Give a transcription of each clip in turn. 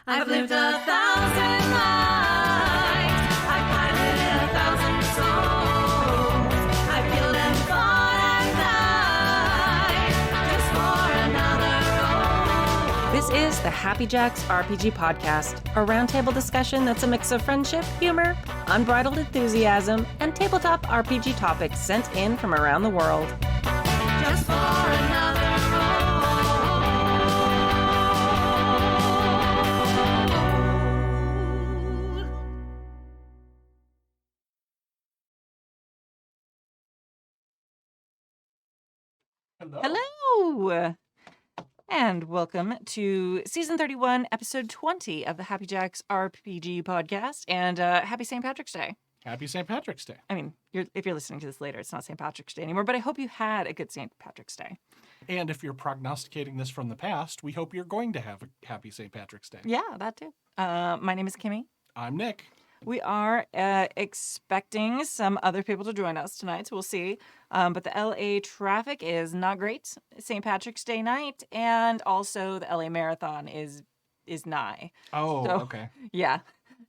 I've lived 1,000 lives. I've piloted 1,000 souls. I've killed and fought and died just for another role. This is the Happy Jacks RPG podcast, a roundtable discussion that's a mix of friendship, humor, unbridled enthusiasm, and tabletop RPG topics sent in from around the world. Just for another role. Hello! And welcome to Season 31, Episode 20 of the Happy Jacks RPG podcast, and happy St. Patrick's Day. Happy St. Patrick's Day. I mean, if you're listening to this later, it's not St. Patrick's Day anymore, but I hope you had a good St. Patrick's Day. And if you're prognosticating this from the past, we hope you're going to have a happy St. Patrick's Day. Yeah, that too. My name is Kimmy. I'm Nick. We are expecting some other people to join us tonight, so we'll see. But the LA traffic is not great. St. Patrick's Day night, and also the LA Marathon is nigh. Oh, So- okay. Yeah,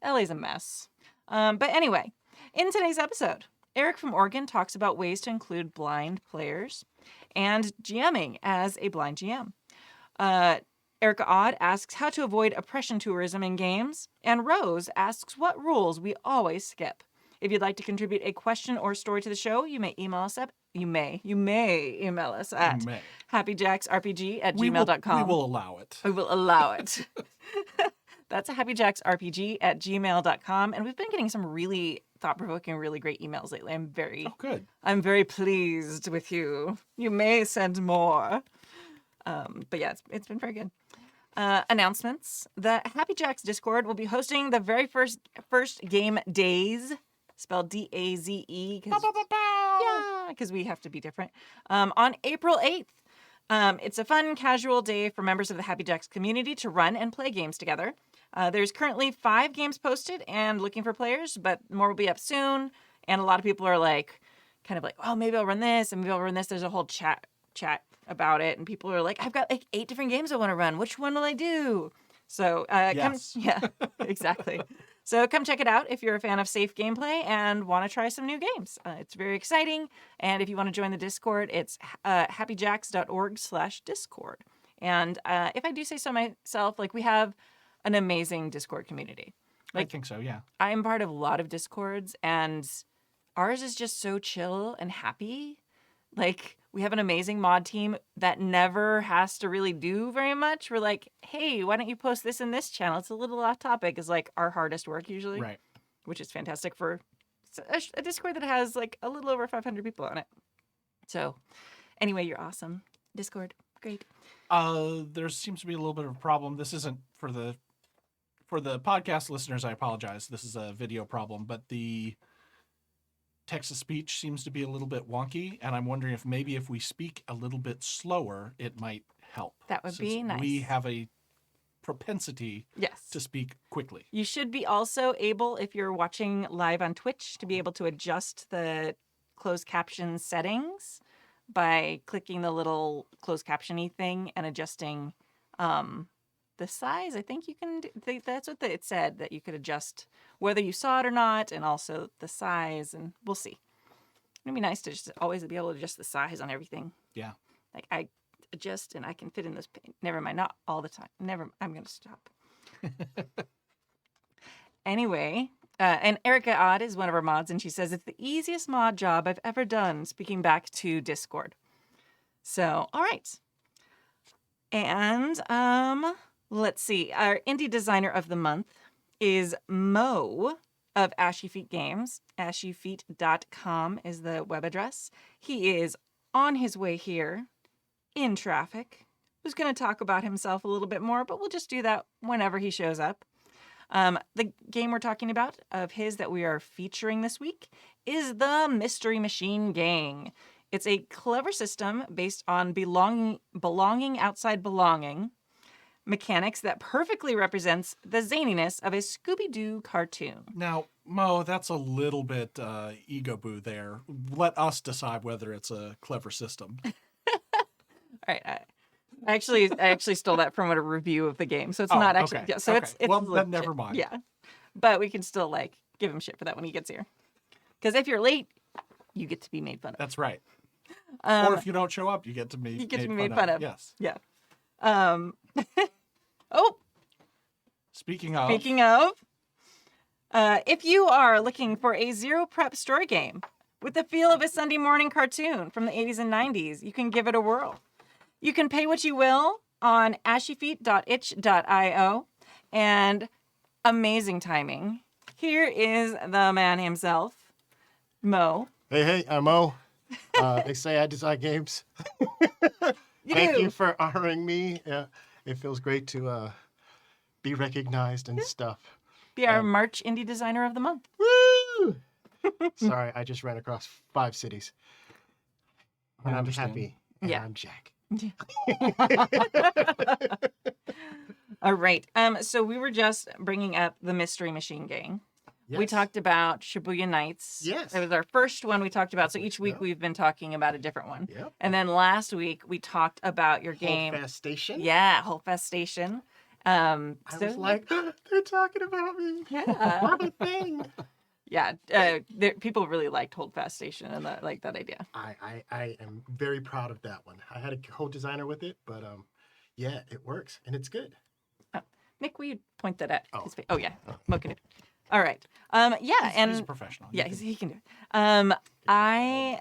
LA's a mess. But anyway, in today's episode, Eric from Oregon talks about ways to include blind players and GMing as a blind GM. Erica Odd asks how to avoid oppression tourism in games, and Rose asks what rules we always skip. If you'd like to contribute a question or story to the show, you may email us at you may email us at You may. happyjacksrpg@gmail.com. We will allow it. We will allow it. That's happyjacksrpg@gmail.com. And we've been getting some really thought-provoking, really great emails lately. Oh, good. I'm very pleased with you. You may send more. But yeah, it's been very good. Announcements. The Happy Jacks Discord will be hosting the very first game days, spelled D-A-Z-E. Yeah, because we have to be different. On April 8th. It's a fun, casual day for members of the Happy Jacks community to run and play games together. There's currently 5 games posted and looking for players, but more will be up soon. And a lot of people are kind of like, oh, maybe I'll run this and maybe I'll run this. There's a whole chat about it, and people are like, I've got 8 different games I want to run. Which one will I do? So Yes. yeah, exactly. So come check it out if you're a fan of safe gameplay and want to try some new games. It's very exciting. And if you want to join the Discord, it's happyjacks.org/Discord. And if I do say so myself, we have an amazing Discord community. I think so, yeah. I'm part of a lot of Discords, and ours is just so chill and happy. We have an amazing mod team that never has to really do very much. We're like, hey, why don't you post this in this channel? It's a little off topic, is our hardest work usually. Right. Which is fantastic for a Discord that has a little over 500 people on it. So anyway, you're awesome. Discord, great. There seems to be a little bit of a problem. This isn't for the podcast listeners, I apologize. This is a video problem, but the text-to-speech seems to be a little bit wonky, and I'm wondering if maybe if we speak a little bit slower, it might help. That would be Since nice. We have a propensity Yes. to speak quickly. You should be also able, if you're watching live on Twitch, to be able to adjust the closed caption settings by clicking the little closed caption-y thing and adjusting the size. I think you can, that's what it said, that you could adjust whether you saw it or not, and also the size, and we'll see. It'd be nice to just always be able to adjust the size on everything. Yeah. I adjust and I can fit in this. Never mind, not all the time. I'm going to stop. Anyway, and Erica Odd is one of our mods, and she says it's the easiest mod job I've ever done, speaking back to Discord. So, all right. And let's see. Our indie designer of the month is Mo of Ashy Feet Games. Ashyfeet.com is the web address. He is on his way here in traffic. Who's going to talk about himself a little bit more, but we'll just do that whenever he shows up. The game we're talking about of his that we are featuring this week is the Mystery Machine Gang. It's a clever system based on belonging outside belonging mechanics that perfectly represents the zaniness of a Scooby-Doo cartoon. Now, Mo, that's a little bit ego boo there. Let us decide whether it's a clever system. All right. I actually stole that from a review of the game, so it's Oh, not actually. okay, Yeah, so okay. it's Well, then legit. never mind. Yeah, but we can still like give him shit for that when he gets here. Because if you're late, you get to be made fun of. That's right. Um, Or if you don't show up, you get to be made fun of. Yes. Yeah. Um, oh, Speaking of, if you are looking for a zero prep story game with the feel of a Sunday morning cartoon from the 80s and 90s, you can give it a whirl. You can pay what you will on ashyfeet.itch.io, and amazing timing. Here is the man himself, Mo. Hey, I'm Mo. They say I design games. Thank you for honoring me. It feels great to be recognized and stuff. Be our March Indie Designer of the Month. Woo! Sorry, I just ran across 5 cities. And I I'm understand. happy. And Yeah. I'm Jack. All right. So we were just bringing up the Mystery Machine Gang. We Yes. talked about Shibuya Nights. Yes. It was our first one we talked about. So each week Yep. we've been talking about a different one. Yep. And then last week we talked about your game. Holdfast Station. Yeah, Holdfast Station. I was like, they're talking about me. yeah. I'm a thing. Yeah. People really liked Holdfast Station and like that idea. I am very proud of that one. I had a co-designer with it, but yeah, it works and it's good. Nick, will you point that at Oh. his face? Oh, yeah. Mo can do it. All right. Yeah. He's a professional. Yeah, he can do it. I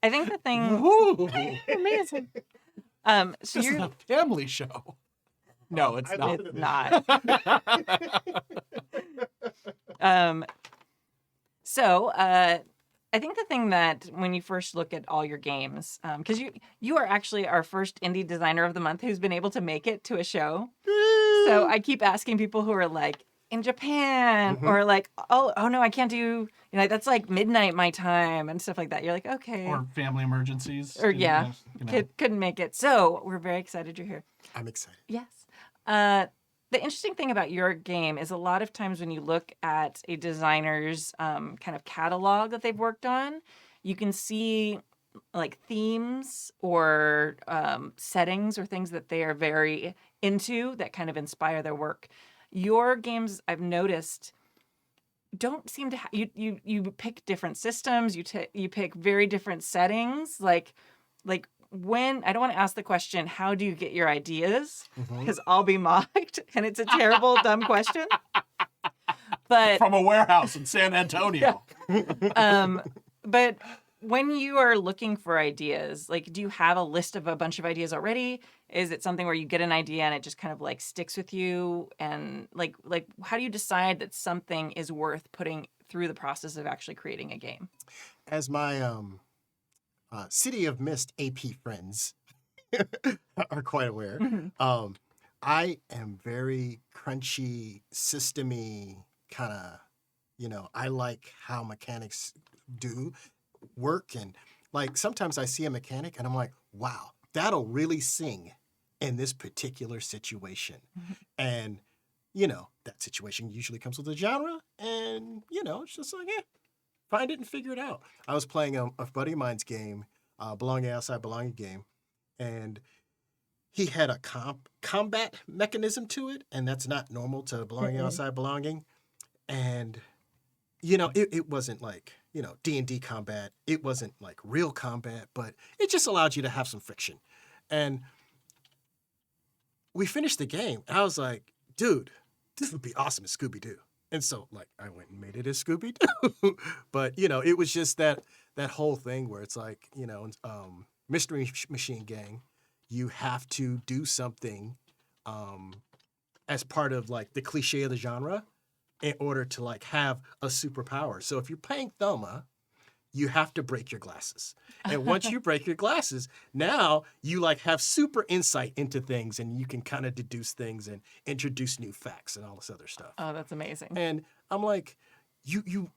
think the thing. Woo! Amazing. So This is you're a family show. No, it's I not. love it's not. So I think the thing that when you first look at all your games, because you are actually our first indie designer of the month who's been able to make it to a show. So I keep asking people who are like in Japan Mhm. or like, oh no, I can't do, that's like midnight my time and stuff like that. You're like, okay. Or family emergencies. Or, yeah. You know. Couldn't make it. So we're very excited you're here. I'm excited. Yes. The interesting thing about your game is a lot of times when you look at a designer's kind of catalog that they've worked on, you can see like themes or settings or things that they are very into that kind of inspire their work. Your games, I've noticed, don't seem to you pick different systems. You pick very different settings. Like when I don't want to ask the question, how do you get your ideas? Mhm. Because I'll be mocked, and it's a terrible, dumb question. But From a warehouse in San Antonio. but when you are looking for ideas, like, do you have a list of a bunch of ideas already? Is it something where you get an idea and it just kind of like sticks with you? And like how do you decide that something is worth putting through the process of actually creating a game? As my City of Mist AP friends are quite aware, I am very crunchy, systemy kind of, I like how mechanics do work. And like sometimes I see a mechanic and I'm like, wow, that'll really sing in this particular situation. And, that situation usually comes with a genre. And, it's just like, find it and figure it out. I was playing a buddy of mine's game, Belonging Outside Belonging game, and he had a combat mechanism to it, and that's not normal to Belonging Outside Belonging. And, it wasn't like, D&D combat. It wasn't like real combat, but it just allowed you to have some friction. And we finished the game, and I was like, dude, this would be awesome as Scooby-Doo. And so, like, I went and made it as Scooby-Doo. But, it was just that whole thing where it's like, Mystery Machine Gang, you have to do something as part of, like, the cliche of the genre in order to, like, have a superpower. So if you're playing Thelma, you have to break your glasses. And once you break your glasses, now you like have super insight into things and you can kind of deduce things and introduce new facts and all this other stuff. Oh, that's amazing. And I'm like,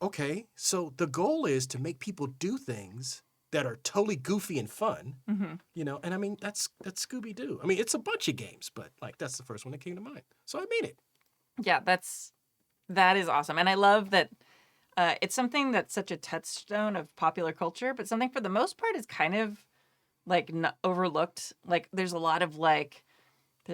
okay, so the goal is to make people do things that are totally goofy and fun, and I mean, that's Scooby-Doo. I mean, it's a bunch of games, but like that's the first one that came to mind. So I made it. Yeah, that is awesome. And I love that it's something that's such a touchstone of popular culture, but something for the most part is kind of like overlooked. Like there's a lot of like,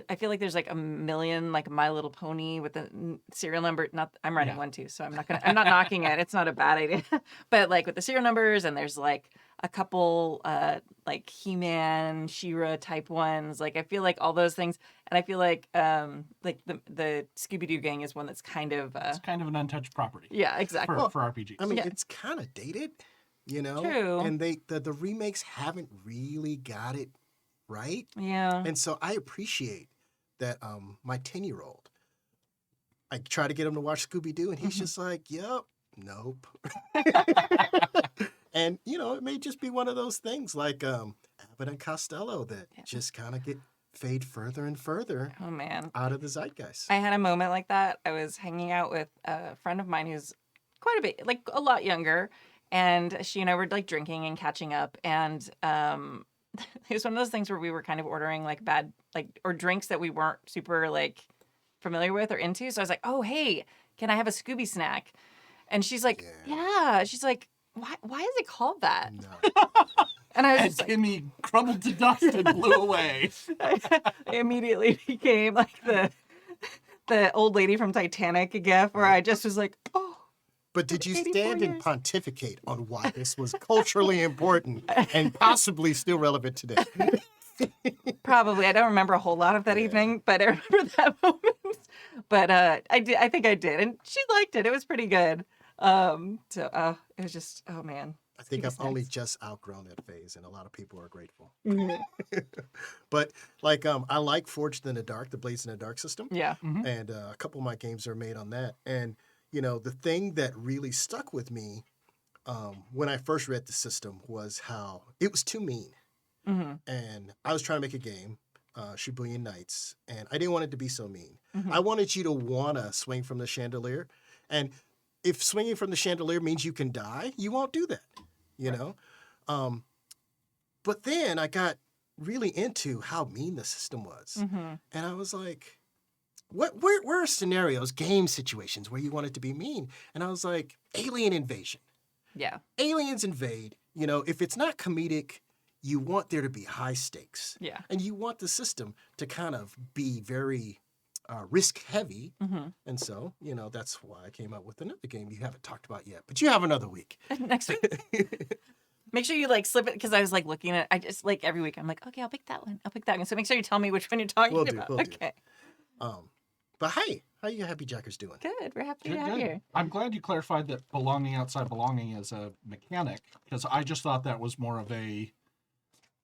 I feel like there's like a million like My Little Pony with the serial number. Not I'm writing Yeah. one too, so I'm not knocking it. It's not a bad idea, but like with the serial numbers, and there's like a couple like He-Man, She-Ra type ones. Like I feel like all those things, and I feel like the Scooby-Doo gang is one that's kind of It's kind of an untouched property yeah, exactly. for RPGs. I mean, Yeah. it's kind of dated, you know? True. And the remakes haven't really got it right. Yeah. And so I appreciate that my 10-year-old, I try to get him to watch Scooby-Doo, and he's just like, yep, nope. And, you know, it may just be one of those things like Abbott and Costello that just kind of fade further and further Oh man. out of the zeitgeist. I had a moment like that. I was hanging out with a friend of mine who's quite a bit, like a lot younger, and she and I were like drinking and catching up, and it was one of those things where we were kind of ordering like bad, like, or drinks that we weren't super like familiar with or into. So I was like, "Oh, hey, can I have a Scooby snack?" And she's like, "Yeah." She's like, "Why is it called that?" No. And I was And just like, Timmy crumbled to dust and blew away. I immediately became like the old lady from Titanic gif, where I just was like, "Oh." But did you 84 stand and years. pontificate on why this was culturally important and possibly still relevant today? Probably. I don't remember a whole lot of that evening, but I remember that moment. But I did. I think I did, and she liked it. It was pretty good. So it was just, oh man. I think Scooby I've only snacks. just outgrown that phase, and a lot of people are grateful. But like, I like Forged in the Dark, the Blades in the Dark system, Yeah. and a couple of my games are made on that. And you know, the thing that really stuck with me when I first read the system was how it was too mean. Mm-hmm. And I was trying to make a game, Shibuya Nights, and I didn't want it to be so mean. Mhm. I wanted you to want to swing from the chandelier, and if swinging from the chandelier means you can die, you won't do that, you know? But then I got really into how mean the system was. Mm-hmm. And I was like, where are scenarios, game situations where you want it to be mean? And I was like, alien invasion. Yeah. Aliens invade. You know, if it's not comedic, you want there to be high stakes. Yeah. And you want the system to kind of be very risk heavy. Mm-hmm. And so, you know, that's why I came up with another game you haven't talked about yet. But you have another week. Next week. Make sure you like slip it, because I was like looking at. I just like every week I'm like, okay, I'll pick that one. I'll pick that one. So make sure you tell me which one you're talking Will do, about. will do. Okay. But hey, how you happy jackers doing? Good. We're happy Good, to have good. you. I'm glad you clarified that belonging outside belonging is a mechanic, because I just thought that was more of a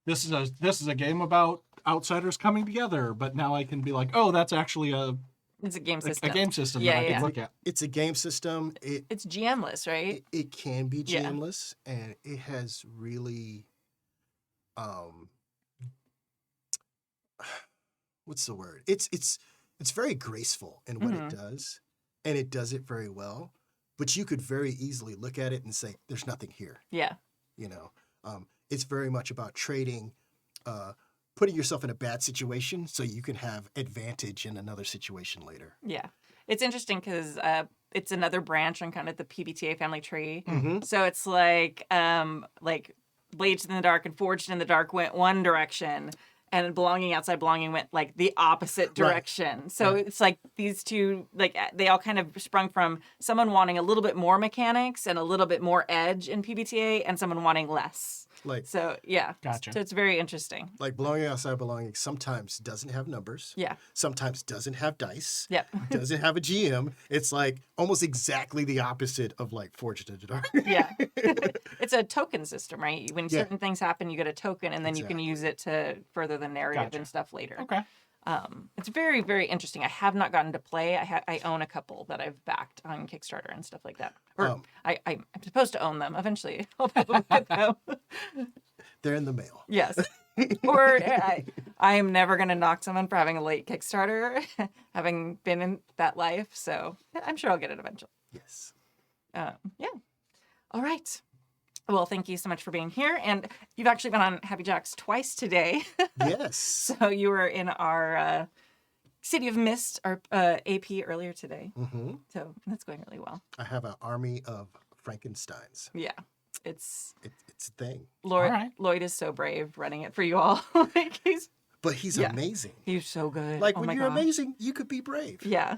this is a game about outsiders coming together, but now I can be like, oh, that's actually a It's a game a system. game system Yeah, that I yeah. can look at. It's a game system. It's GM-less, right? It can be Yeah. GM-less, and it has really, what's the word? It's very graceful in what it does, and it does it very well. But you could very easily look at it and say, "There's nothing here." Yeah. You know, it's very much about trading, putting yourself in a bad situation so you can have advantage in another situation later. Yeah. It's interesting because it's another branch on kind of the PBTA family tree. Mm-hmm. So it's like Blades in the Dark and Forged in the Dark went one direction, and Belonging Outside Belonging went like the opposite direction. So it's like these two, like they all kind of sprung from someone wanting a little bit more mechanics and a little bit more edge in PBTA, and someone wanting less. Like So yeah. Gotcha. So it's very interesting. belonging outside belonging sometimes doesn't have numbers. Yeah. Sometimes doesn't have dice. Yep. Doesn't have a GM. It's like almost exactly the opposite of like Forged in the Dark. Yeah. It's a token system, right? When Yeah. certain things happen, you get a token, and then you can Exactly. use it to further the narrative Gotcha. and stuff later. Okay. It's very, very interesting. I have not gotten to play. I own a couple that I've backed on Kickstarter and stuff like that. Or I'm supposed to own them eventually. I'll probably get them. They're in the mail. Yes. Or I am never going to knock someone for having a late Kickstarter, having been in that life. So I'm sure I'll get it eventually. Yes. Yeah. All right. Well, thank you so much for being here. And you've actually been on Happy Jacks twice today. Yes. So you were in our City of Mist, our AP earlier today. Mm-hmm. So that's going really well. I have an army of Frankensteins. Yeah. it's It's a thing. Lloyd. All right. Lloyd is so brave running it for you all. Like But he's Yeah. amazing. he's so good. Like Oh when my you're gosh. amazing, you could be brave. Yeah.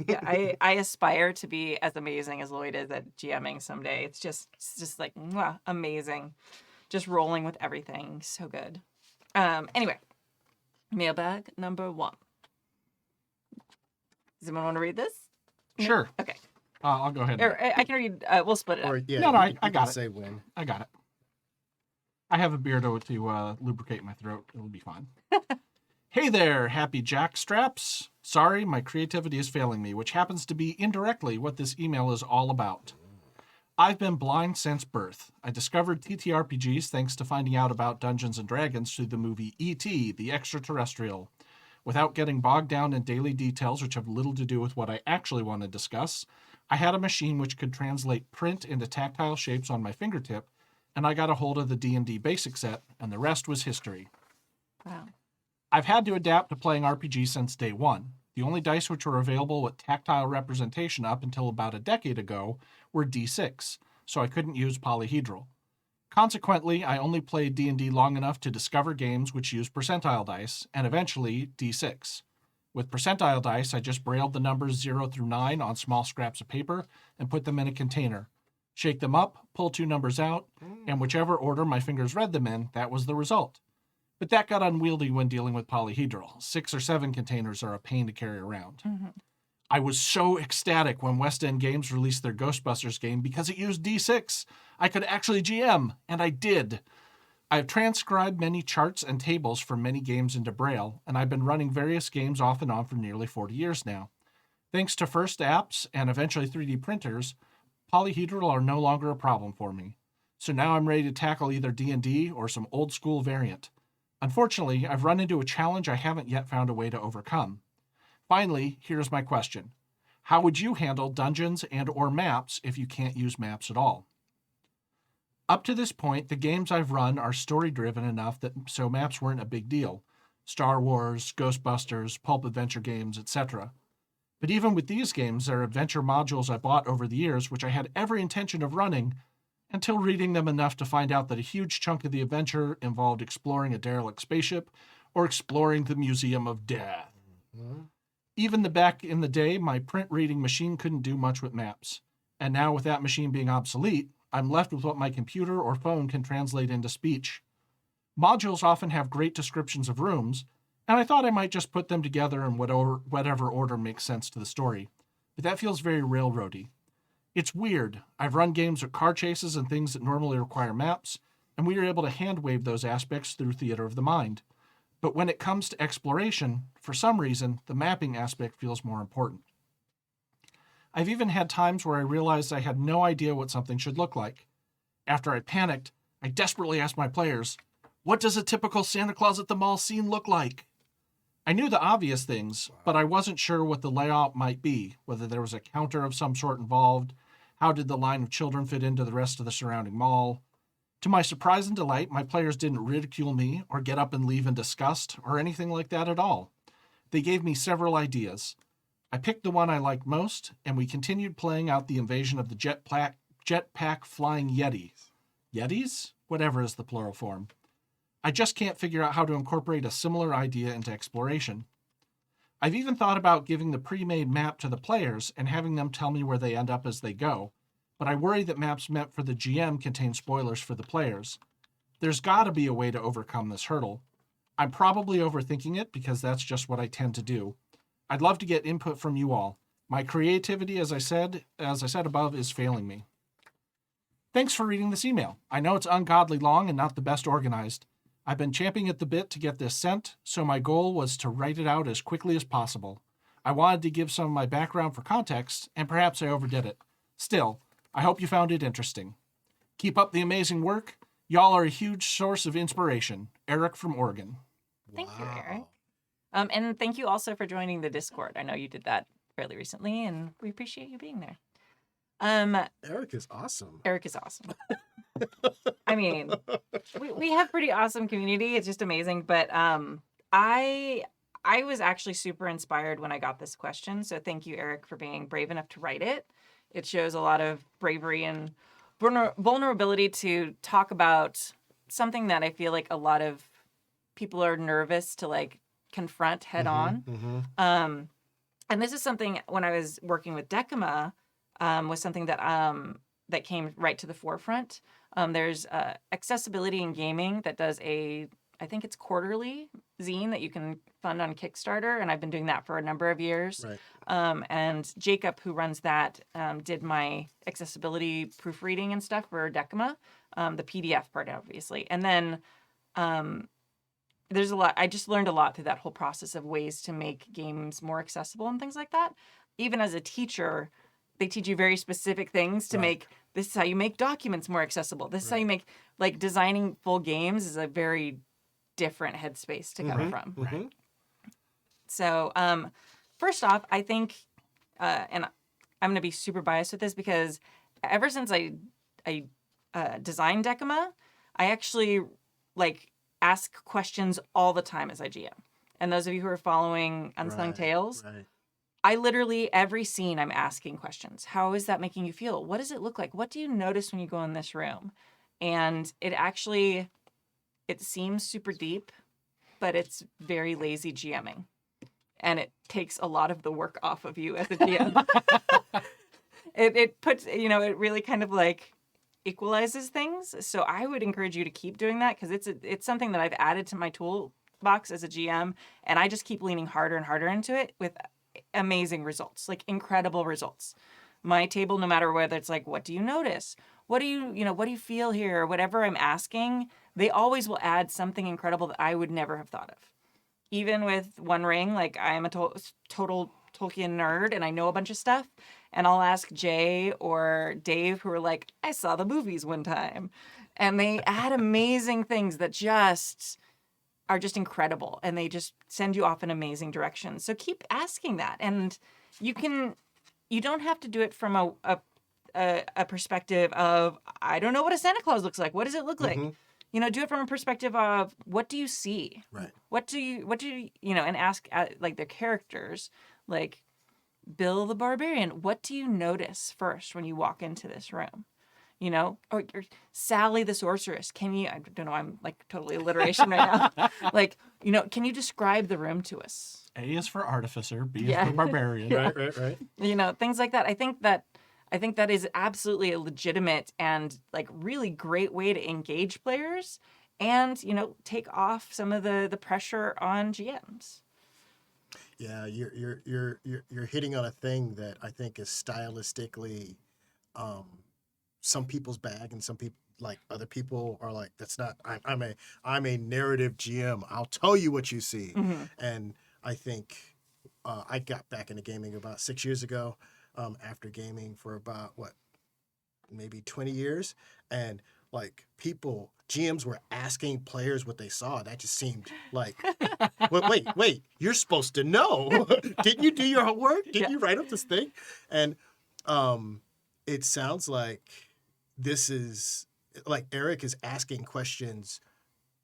Yeah, I aspire to be as amazing as Lloyd is at GMing someday. It's just like mwah, amazing. Just rolling with everything. So good. Anyway, mailbag number 1. Does anyone want to read this? Sure. Okay. I'll go ahead. Or I can read. We'll split it up. Or yeah, No, you I can- you got can it. say when. I got it. I have a beer to lubricate my throat. It'll be fine. Hey there, happy jackstraps. Sorry, my creativity is failing me, which happens to be indirectly what this email is all about. I've been blind since birth. I discovered TTRPGs thanks to finding out about Dungeons & Dragons through the movie E.T., the Extraterrestrial. Without getting bogged down in daily details which have little to do with what I actually want to discuss, I had a machine which could translate print into tactile shapes on my fingertip, and I got a hold of the D&D basic set, and the rest was history. Wow. I've had to adapt to playing RPG since day one. The only dice which were available with tactile representation up until about a decade ago were D6, so I couldn't use polyhedral. Consequently, I only played D&D long enough to discover games which used percentile dice, and eventually D6. With percentile dice, I just brailled the numbers 0 through 9 on small scraps of paper and put them in a container. Shake them up, pull 2 numbers out, and whichever order my fingers read them in, that was the result. But that got unwieldy when dealing with polyhedral. 6 or 7 containers are a pain to carry around. I was so ecstatic when West End Games released their Ghostbusters game because it used D6. I could actually GM, and I did. I've transcribed many charts and tables from many games into Braille, and I've been running various games off and on for nearly 40 years now. Thanks to first apps and eventually 3D printers, polyhedral are no longer a problem for me. So now I'm ready to tackle either D&D or some old school variant. Unfortunately, I've run into a challenge I haven't yet found a way to overcome. Finally, here's my question. How would you handle dungeons and or maps if you can't use maps at all? Up to this point, the games I've run are story-driven enough that so maps weren't a big deal. Star Wars, Ghostbusters, pulp adventure games, etc. But even with these games, there are adventure modules I bought over the years which I had every intention of running until reading them enough to find out that a huge chunk of the adventure involved exploring a derelict spaceship or exploring the Museum of Death. Even back in the day, my print reading machine couldn't do much with maps. And now with that machine being obsolete, I'm left with what my computer or phone can translate into speech. Modules often have great descriptions of rooms, and I thought I might just put them together in whatever order makes sense to the story. But that feels very railroady. It's weird. I've run games with car chases and things that normally require maps, and we are able to hand-wave those aspects through theater of the mind. But when it comes to exploration, for some reason, the mapping aspect feels more important. I've even had times where I realized I had no idea what something should look like. After I panicked, I desperately asked my players, what does a typical Santa Claus at the mall scene look like? I knew the obvious things, but I wasn't sure what the layout might be, whether there was a counter of some sort involved, how did the line of children fit into the rest of the surrounding mall. To my surprise and delight, my players didn't ridicule me or get up and leave in disgust or anything like that at all. They gave me several ideas. I picked the one I liked most, and we continued playing out the invasion of the jetpack flying Yetis. Yetis? Whatever is the plural form. I just can't figure out how to incorporate a similar idea into exploration. I've even thought about giving the pre-made map to the players and having them tell me where they end up as they go, but I worry that maps meant for the GM contain spoilers for the players. There's gotta be a way to overcome this hurdle. I'm probably overthinking it because that's just what I tend to do. I'd love to get input from you all. My creativity, as I said above, is failing me. Thanks for reading this email. I know it's ungodly long and not the best organized. I've been champing at the bit to get this sent, so my goal was to write it out as quickly as possible. I wanted to give some of my background for context, and perhaps I overdid it. Still, I hope you found it interesting. Keep up the amazing work. Y'all are a huge source of inspiration. Eric from Oregon. Thank you, Eric. And thank you also for joining the Discord. I know you did that fairly recently, and we appreciate you being there. Eric is awesome. Eric is awesome. I mean, we have pretty awesome community. It's just amazing. But I was actually super inspired when I got this question. So thank you, Eric, for being brave enough to write it. It shows a lot of bravery and vulnerability to talk about something that I feel like a lot of people are nervous to like confront head on. And this is something when I was working with Decima, was something that that came right to the forefront. There's Accessibility in Gaming that does I think it's quarterly zine that you can fund on Kickstarter, and I've been doing that for a number of years. Right. And Jacob, who runs that, did my accessibility proofreading and stuff for Decima, the PDF part, obviously. And then there's a lot. I just learned a lot through that whole process of ways to make games more accessible and things like that. Even as a teacher, they teach you very specific things to make. This is how you make documents more accessible. This is how you make, like, designing full games is a very different headspace to come from. Right. So, first off, I think, and I'm going to be super biased with this because ever since I designed Decima, I actually like ask questions all the time as I GM. And those of you who are following Unsung Tales, I literally, every scene, I'm asking questions. How is that making you feel? What does it look like? What do you notice when you go in this room? And it actually, it seems super deep, but it's very lazy GMing. And it takes a lot of the work off of you as a GM. It puts, you know, it really kind of like equalizes things. So I would encourage you to keep doing that because it's something that I've added to my toolbox as a GM, and I just keep leaning harder and harder into it with amazing results, like incredible results. My table, no matter whether it's like, what do you notice? What do you feel here? Or whatever I'm asking, they always will add something incredible that I would never have thought of. Even with One Ring, like I am a total Tolkien nerd and I know a bunch of stuff. And I'll ask Jay or Dave, who are like, I saw the movies one time. And they add amazing things that just are just incredible. And they just send you off in amazing directions. So keep asking that. And you don't have to do it from a perspective of, I don't know what a Santa Claus looks like. What does it look like? You know, do it from a perspective of, what do you see? Right. What do you, and ask like their characters, like Bill the Barbarian, what do you notice first when you walk into this room? You know, or Sally the Sorceress. Can you, I don't know, I'm like totally alliteration right now. Like, you know, can you describe the room to us? A is for artificer, B is for barbarian. Right. You know, things like that. I think that is absolutely a legitimate and like really great way to engage players and, you know, take off some of the pressure on GMs. Yeah, you're hitting on a thing that I think is stylistically some people's bag, and some people, like other people, are like, that's not. I'm a narrative GM. I'll tell you what you see. And I think I got back into gaming about 6 years ago, after gaming for about maybe 20 years, and like GMs were asking players what they saw. That just seemed like, wait, you're supposed to know. Didn't you do your homework? Didn't you write up this thing? And it sounds like this is like Eric is asking questions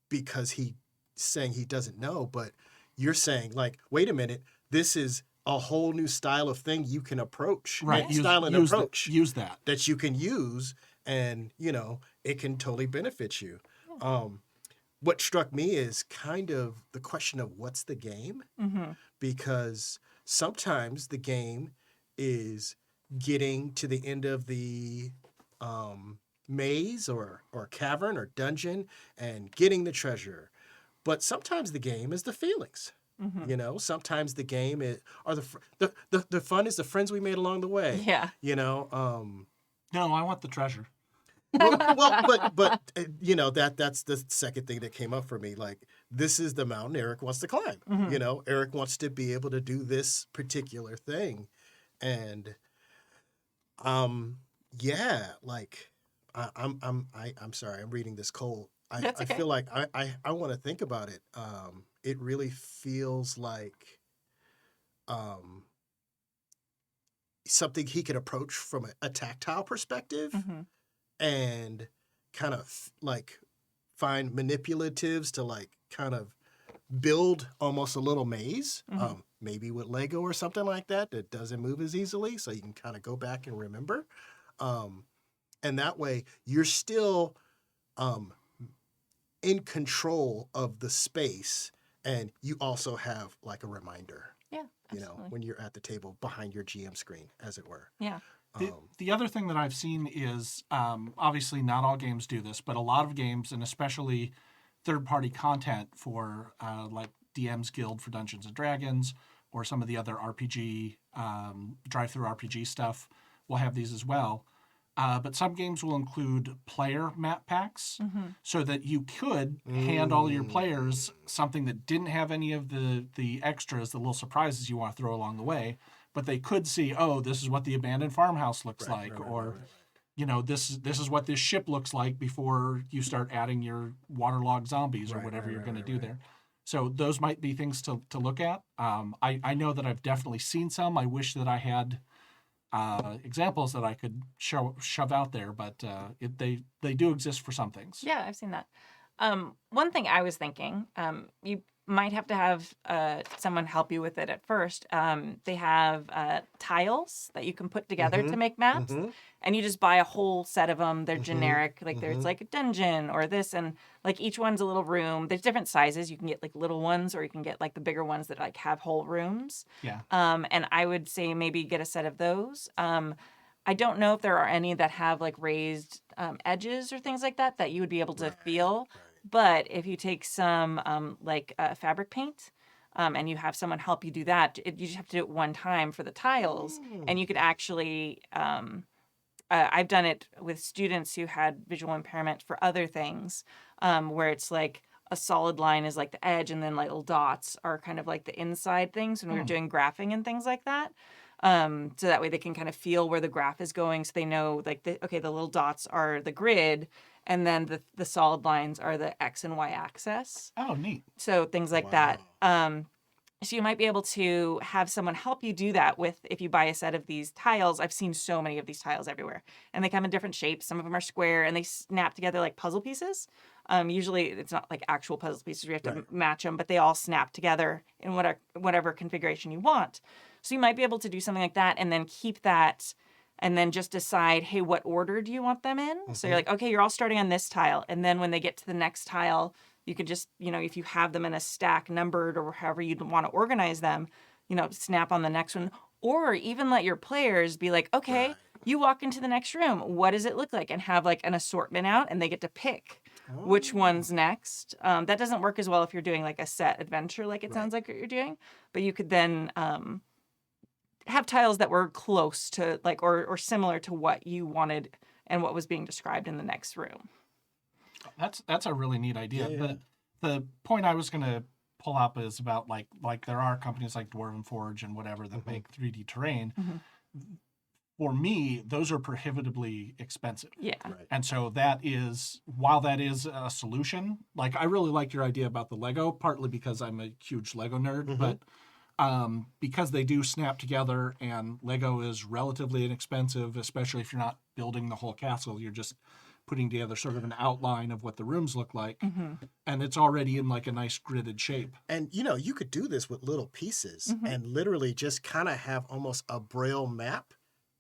because he's saying he doesn't know, but you're saying like, wait a minute, this is a whole new style of thing you can approach. Right. Use that you can use, and you know, it can totally benefit you. What struck me is kind of the question of what's the game, because sometimes the game is getting to the end of the maze or cavern or dungeon and getting the treasure, but sometimes the game is the feelings. You know, sometimes the game are the fun is the friends we made along the way. Yeah. You know. No, I want the treasure. But you know, that's the second thing that came up for me. Like, this is the mountain Eric wants to climb. You know, Eric wants to be able to do this particular thing, and yeah, like I'm sorry, I'm reading this cold. That's okay. I feel like I want to think about it. It really feels like something he could approach from a tactile perspective, and kind of like find manipulatives to like kind of build almost a little maze, maybe with Lego or something like that doesn't move as easily, so you can kind of go back and remember. And that way you're still in control of the space, and you also have like a reminder, Yeah, you absolutely. know, when you're at the table behind your GM screen, as it were. Yeah. The other thing that I've seen is obviously not all games do this, but a lot of games, and especially third-party content for like DM's Guild for Dungeons and Dragons or some of the other RPG, drive-through RPG stuff, will have these as well. But some games will include player map packs so that you could hand all your players something that didn't have any of the extras, the little surprises you want to throw along the way, but they could see, oh, this is what the abandoned farmhouse looks like, or you know, this is what this ship looks like before you start adding your waterlogged zombies or whatever you're going to do there. So those might be things to look at. I know that I've definitely seen some. I wish that I had examples that I could shove out there, but they do exist for some things. Yeah, I've seen that. One thing I was thinking, you might have to have someone help you with it at first. They have tiles that you can put together to make maps, and you just buy a whole set of them. They're generic, like there's like a dungeon or this, and like each one's a little room. There's different sizes. You can get like little ones, or you can get like the bigger ones that like have whole rooms. Yeah. And I would say maybe get a set of those. I don't know if there are any that have like raised edges or things like that you would be able to feel. But if you take some fabric paint and you have someone help you do that, you just have to do it one time for the tiles. And you could actually, I've done it with students who had visual impairment for other things, where it's like a solid line is like the edge and then like little dots are kind of like the inside things when we were doing graphing and things like that. So that way they can kind of feel where the graph is going. So they know like, the little dots are the grid, and then the solid lines are the X and Y axis. Oh, neat. So things like that. So you might be able to have someone help you do that with, if you buy a set of these tiles. I've seen so many of these tiles everywhere, and they come in different shapes. Some of them are square, and they snap together like puzzle pieces. Usually it's not like actual puzzle pieces. We have to match them, but they all snap together in whatever configuration you want. So you might be able to do something like that, and then keep that, and then just decide, hey, what order do you want them in? So you're like, okay, you're all starting on this tile. And then when they get to the next tile, you could just, if you have them in a stack numbered or however you'd want to organize them, snap on the next one. Or even let your players be like, okay, you walk into the next room. What does it look like? And have like an assortment out, and they get to pick which one's next. That doesn't work as well if you're doing like a set adventure, like it sounds like what you're doing. But you could then have tiles that were close to like or similar to what you wanted and what was being described in the next room. That's a really neat idea. The point I was going to pull up is about like there are companies like Dwarven Forge and whatever that make 3D terrain. For me, those are prohibitively expensive. Yeah. And so while that is a solution, like I really like your idea about the Lego, partly because I'm a huge Lego nerd, but because they do snap together, and Lego is relatively inexpensive, especially if you're not building the whole castle, you're just putting together sort of an outline of what the rooms look like, and it's already in like a nice gridded shape. And you could do this with little pieces and literally just kind of have almost a braille map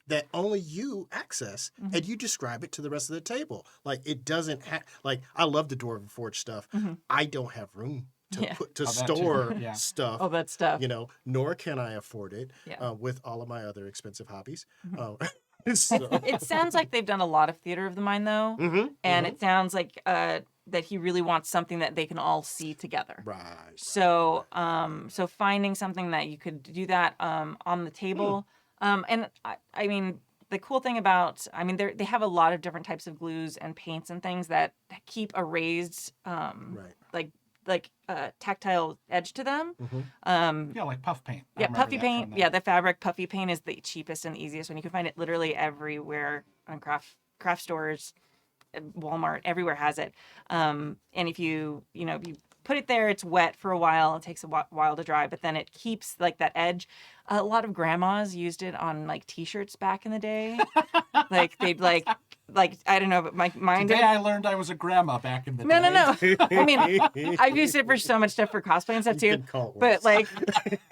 that only you access, and you describe it to the rest of the table. Like it doesn't like I love the Dwarven Forge stuff. I don't have room to store stuff. Oh, that stuff. Nor can I afford it with all of my other expensive hobbies. So. It sounds like they've done a lot of theater of the mind, though, and it sounds like that he really wants something that they can all see together. Right. So, so finding something that you could do that on the table, and I mean, the cool thing about, they have a lot of different types of glues and paints and things that keep a raised, like tactile edge to them. Like puff paint. Yeah, puffy paint. Yeah, the fabric puffy paint is the cheapest and the easiest one. You can find it literally everywhere on craft stores, Walmart, everywhere has it. And if you put it there, it's wet for a while. It takes a while to dry, but then it keeps like that edge. A lot of grandmas used it on like T-shirts back in the day. Like they'd like I don't know, but mine. Today I learned I was a grandma back in the day. No. I mean, I've used it for so much stuff for cosplay and stuff too. But like,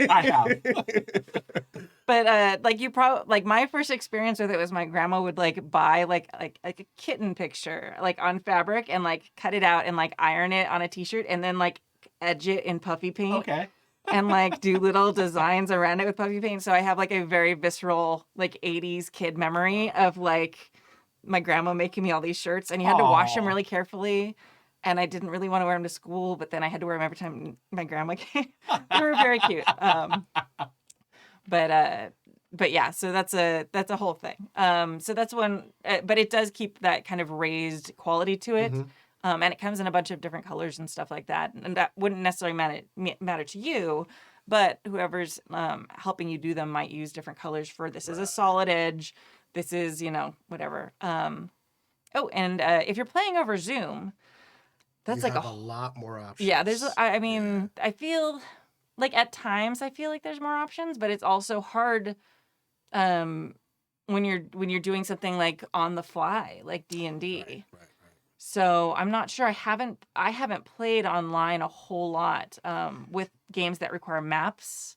I have. But like you probably like my first experience with it was my grandma would like buy like a kitten picture like on fabric and like cut it out and like iron it on a t-shirt and then like edge it in puffy paint Okay. and like do little designs around it with puffy paint. So I have like a very visceral like 80s kid memory of like my grandma making me all these shirts and you had to wash them Aw. really carefully. And I didn't really want to wear them to school, but then I had to wear them every time my grandma came. They were very cute. But yeah, so that's a whole thing. So that's one, but it does keep that kind of raised quality to it. Mhm. And it comes in a bunch of different colors and stuff like that. And that wouldn't necessarily matter to you, but whoever's helping you do them might use different colors for this is a solid edge. This is, whatever. Oh, and if you're playing over Zoom, that's You like have a lot more options. yeah, I mean, I feel like at times I feel like there's more options, but it's also hard when you're doing something like on the fly, like D&D. Right. So I'm not sure. I haven't played online a whole lot with games that require maps.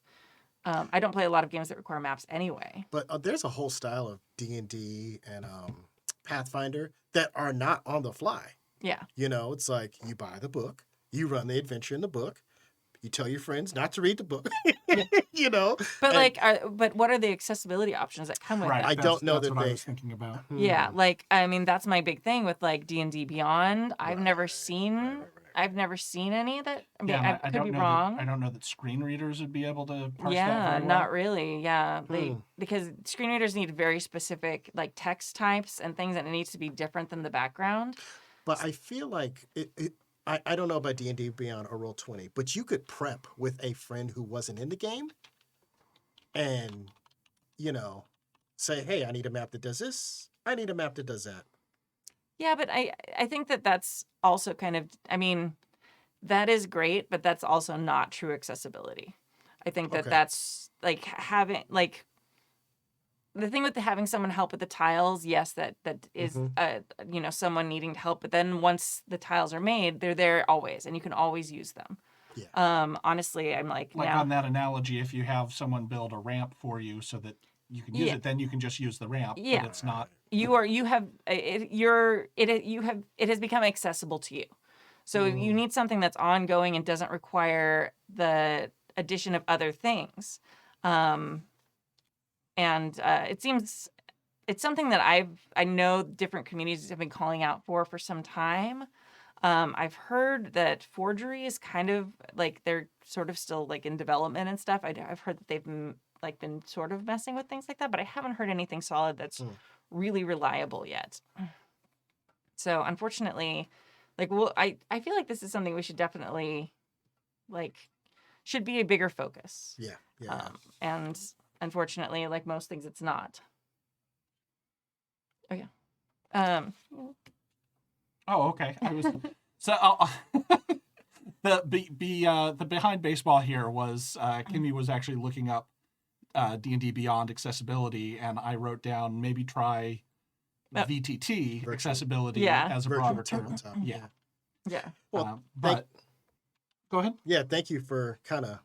I don't play a lot of games that require maps anyway. But there's a whole style of D&D and Pathfinder that are not on the fly. Yeah. It's like you buy the book, you run the adventure in the book, you tell your friends not to read the book. But and- but what are the accessibility options that come with Right. that? I don't know that's that what I they- was thinking about. Yeah, like I mean that's my big thing with like D&D Beyond. I've never Right, seen right. I've never seen any that I mean Yeah, and I could be don't know wrong. That, I don't know that screen readers would be able to parse that Yeah, very well. not really. Yeah, Hmm. because screen readers need very specific like text types and things that it needs to be different than the background. But I feel like I don't know about D&D Beyond or Roll20, but you could prep with a friend who wasn't in the game and, say, hey, I need a map that does this. I need a map that does that. Yeah, but I think that that's also kind of I mean that is great, but that's also not true accessibility. I think that Okay. that's like having like the thing with having someone help with the tiles, yes, that is Mhm. someone needing to help, but then once the tiles are made, they're there always and you can always use them. Yeah. Honestly, I'm like Like now on that analogy, if you have someone build a ramp for you so that you can use Yeah. it, then you can just use the ramp. Yeah. But it's not. you have it has become accessible to you. So you need something that's ongoing and doesn't require the addition of other things. And it seems it's something that I know different communities have been calling out for some time. I've heard that forgery is kind of like they're sort of still like in development and stuff. I've heard that they've been sort of messing with things like that, but I haven't heard anything solid that's really reliable yet. So unfortunately, like I feel like this is something we should definitely like should be a bigger focus. Yeah. And unfortunately, like most things, it's not. Oh yeah. Oh, okay. I was so the behind baseball here was Kimmy was actually looking up D&D Beyond accessibility, and I wrote down maybe try VTT Virtual. accessibility Yeah. as a Virtual broader term. tabletop. Yeah. Yeah. Well, But go ahead. Yeah, thank you for kind of,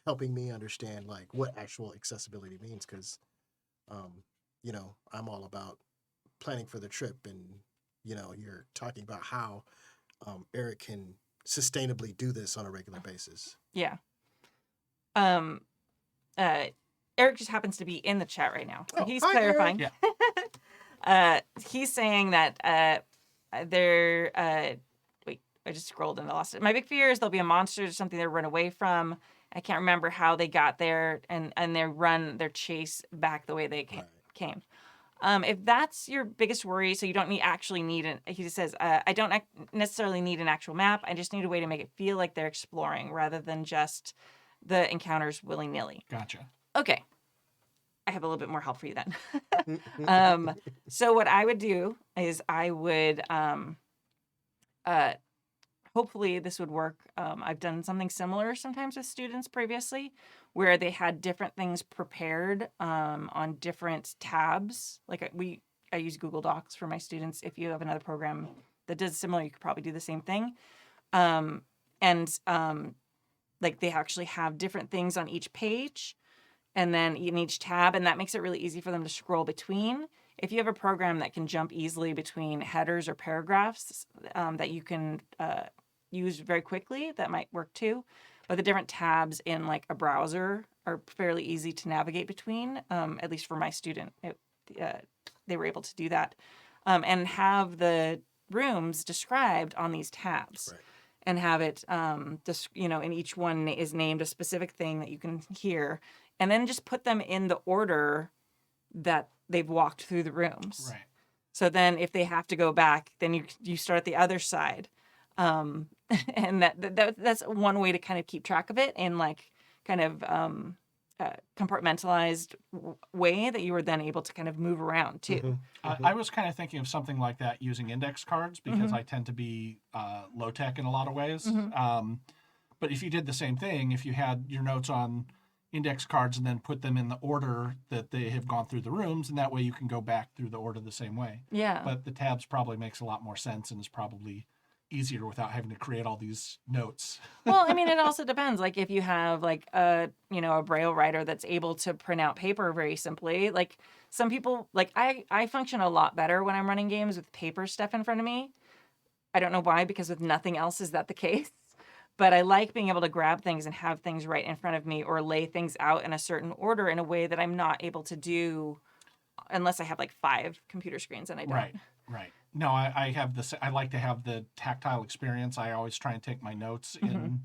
helping me understand like what actual accessibility means because, I'm all about planning for the trip and, you're talking about how Eric can sustainably do this on a regular basis. Yeah. Eric just happens to be in the chat right now. So Oh, he's hi, clarifying. Eric. He's saying that they're wait, I just scrolled and I lost it. My big fear is there'll be a monster or something they run away from. I can't remember how they got there and they run their chase back the way they came. If that's your biggest worry, so you don't actually need it. He just says, I don't necessarily need an actual map. I just need a way to make it feel like they're exploring rather than just the encounters willy-nilly. Gotcha. Okay. I have a little bit more help for you then. So what I would do is I would, hopefully this would work. I've done something similar sometimes with students previously where they had different things prepared on different tabs. Like I use Google Docs for my students. If you have another program that does similar, you could probably do the same thing. Like they actually have different things on each page. and then in each tab, and that makes it really easy for them to scroll between. If you have a program that can jump easily between headers or paragraphs that you can use very quickly, that might work too. But the different tabs in like a browser are fairly easy to navigate between, at least for my student. They were able to do that and have the rooms described on these tabs. Right. And have it, and each one is named a specific thing that you can hear. And then just put them in the order that they've walked through the rooms. Right. So then if they have to go back, then you start at the other side. And that's one way to kind of keep track of it in like kind of compartmentalized way that you were then able to kind of move around too. I was kind of thinking of something like that using index cards because I tend to be low tech in a lot of ways. But if you did the same thing, if you had your notes on index cards and then put them in the order that they have gone through the rooms, and that way you can go back through the order the same way. Yeah. But the tabs probably makes a lot more sense and is probably easier without having to create all these notes. Well, I mean, it also depends. Like if you have like a Braille writer that's able to print out paper very simply, like some people, like I function a lot better when I'm running games with paper stuff in front of me. I don't know why, because with nothing else is that the case. But I like being able to grab things and have things right in front of me or lay things out in a certain order in a way that I'm not able to do unless I have like 5 computer screens and I don't. Right. No, I have this. I like to have the tactile experience. I always try and take my notes in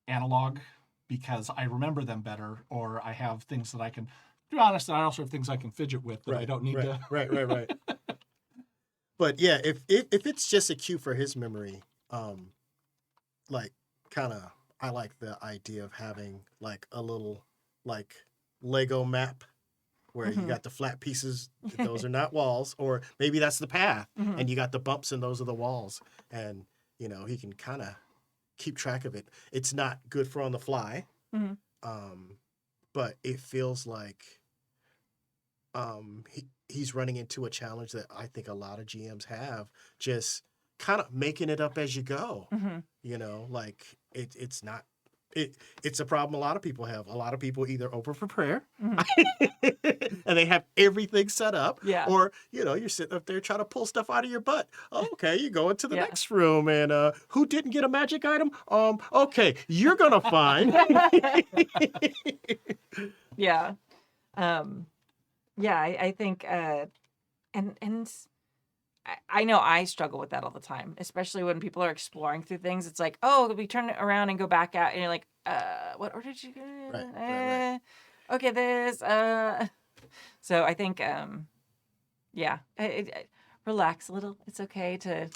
analog because I remember them better, or I have things that I can. To be honest, I also have things I can fidget with that I don't need to. Right. But yeah, if it's just a cue for his memory, like kind of, I like the idea of having like a little like Lego map where you got the flat pieces, those are not walls, or maybe that's the path, and you got the bumps and those are the walls, and he can kind of keep track of it. It's not good for on the fly, but it feels like he's running into a challenge that I think a lot of GMs have, just kind of making it up as you go. Like it's not. It's a problem a lot of people have. A lot of people either over prepare and they have everything set up, or you're sitting up there trying to pull stuff out of your butt. Okay, you go into the next room, and who didn't get a magic item? Okay, you're gonna find. I think, and I know I struggle with that all the time, especially when people are exploring through things. It's like, oh, we turn it around and go back out, and you're like, what order did you get? Right. Okay, this. So I think, relax a little. It's okay to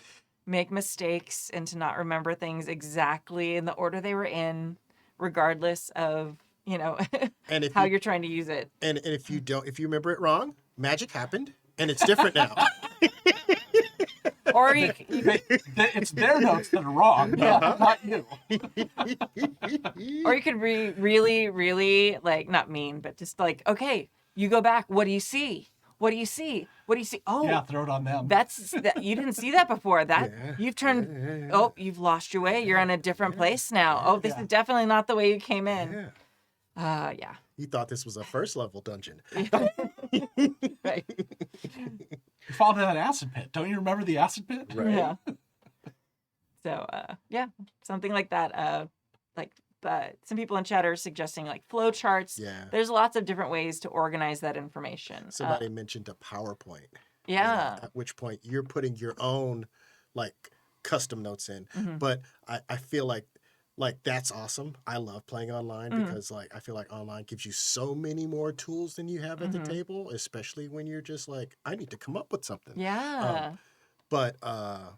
make mistakes and to not remember things exactly in the order they were in, regardless of and how you're trying to use it. And if you remember it wrong, magic happened, and it's different now. Or it's their notes that are wrong, not you. Or you could be really, really like not mean, but just like, okay, you go back. What do you see? What do you see? What do you see? Oh, yeah, throw it on them. You didn't see that before. You've turned. Oh, you've lost your way. You're in a different place now. Oh, this is definitely not the way you came in. Yeah. You thought this was a first level dungeon. Right. You fall into that acid pit. Don't you remember the acid pit? Right. Yeah. So, something like that. Some people in chat are suggesting like flow charts. Yeah. There's lots of different ways to organize that information. Somebody mentioned a PowerPoint. Yeah. At which point you're putting your own like custom notes in. But I feel like that's awesome. I love playing online because like I feel like online gives you so many more tools than you have at the table, especially when you're just like, I need to come up with something. Yeah. But at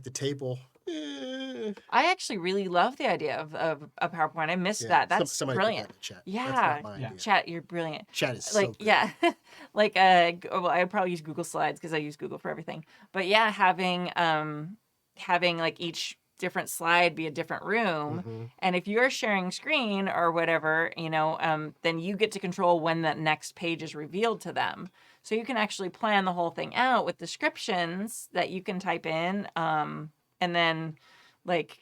the table. I actually really love the idea of a PowerPoint. I missed that. That's brilliant. Put that in chat. Yeah. That's not my idea. Chat, you're brilliant. Chat is like so good. yeah. Like I probably use Google Slides because I use Google for everything. But yeah, having like each different slide be a different room, and if you're sharing screen or whatever, then you get to control when that next page is revealed to them, so you can actually plan the whole thing out with descriptions that you can type in, and then like,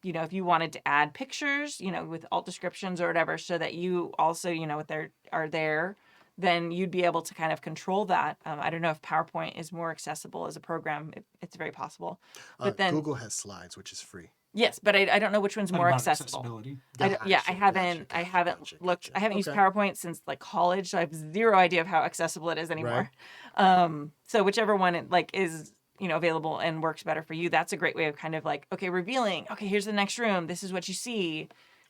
if you wanted to add pictures, with alt descriptions or whatever, so that you also, if they are there, then you'd be able to kind of control that. I don't know if PowerPoint is more accessible as a program. It's very possible. But then, Google has slides, which is free. yes, but I don't know which one's What more about accessible. accessibility? Yeah, I haven't looked. I haven't used PowerPoint since like college, so I have zero idea of how accessible it is anymore. So whichever one is available and works better for you, that's a great way of kind of like, okay, revealing. Okay, here's the next room. This is what you see,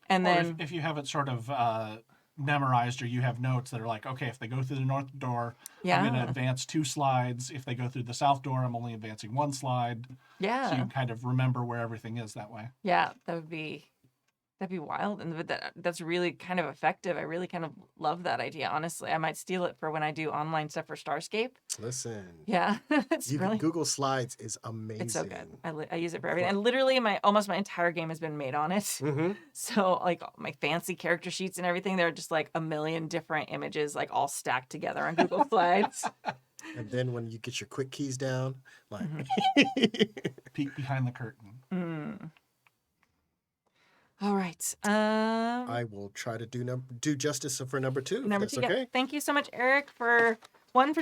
and Or then if you have it sort of memorized, or you have notes that are like, okay, if they go through the north door, I'm going to advance 2 slides. If they go through the south door, I'm only advancing 1 slide. yeah, So you kind of remember where everything is that way. yeah, that'd be wild, and that's really kind of effective. I really kind of love that idea. Honestly, I might steal it for when I do online stuff for Starscape. Listen. Yeah, it's brilliant. Google Slides is amazing. It's so good. I use it for everything, and literally almost my entire game has been made on it. Mm-hmm. So like my fancy character sheets and everything, they're just like a million different images, like all stacked together on Google Slides. And then when you get your quick keys down, like Peek behind the curtain. All right. I will try to do justice for number 2. If Number that's 2. Yeah. okay. Thank you so much, Eric, for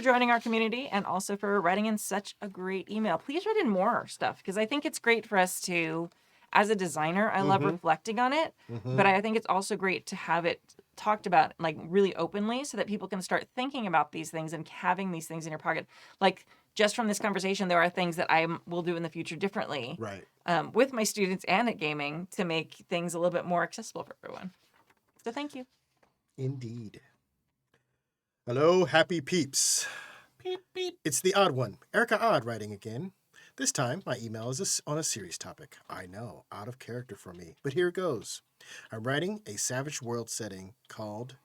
joining our community, and also for writing in such a great email. Please write in more stuff, because I think it's great for us to, as a designer, I love reflecting on it, but I think it's also great to have it talked about like really openly, so that people can start thinking about these things and having these things in your pocket. Like, just from this conversation, there are things that I will do in the future differently, Right. With my students and at gaming, to make things a little bit more accessible for everyone. So thank you. Indeed. Hello, happy peeps. Beep, beep. It's the odd one, Erica Odd, writing again. This time, my email is on a serious topic. I know, out of character for me, but here it goes. I'm writing a Savage World setting called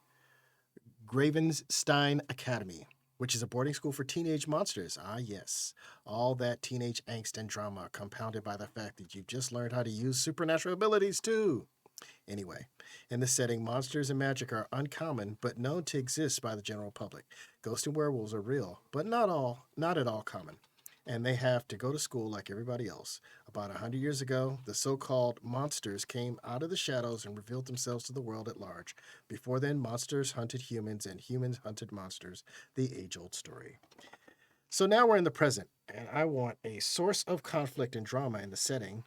Gravenstein Academy, which is a boarding school for teenage monsters. Ah, yes. All that teenage angst and drama, compounded by the fact that you've just learned how to use supernatural abilities, too. Anyway, in this setting, monsters and magic are uncommon, but known to exist by the general public. Ghosts and werewolves are real, but not at all common. And they have to go to school like everybody else. About 100 years ago, the so-called monsters came out of the shadows and revealed themselves to the world at large. Before then, monsters hunted humans and humans hunted monsters, the age-old story. So now we're in the present, and I want a source of conflict and drama in the setting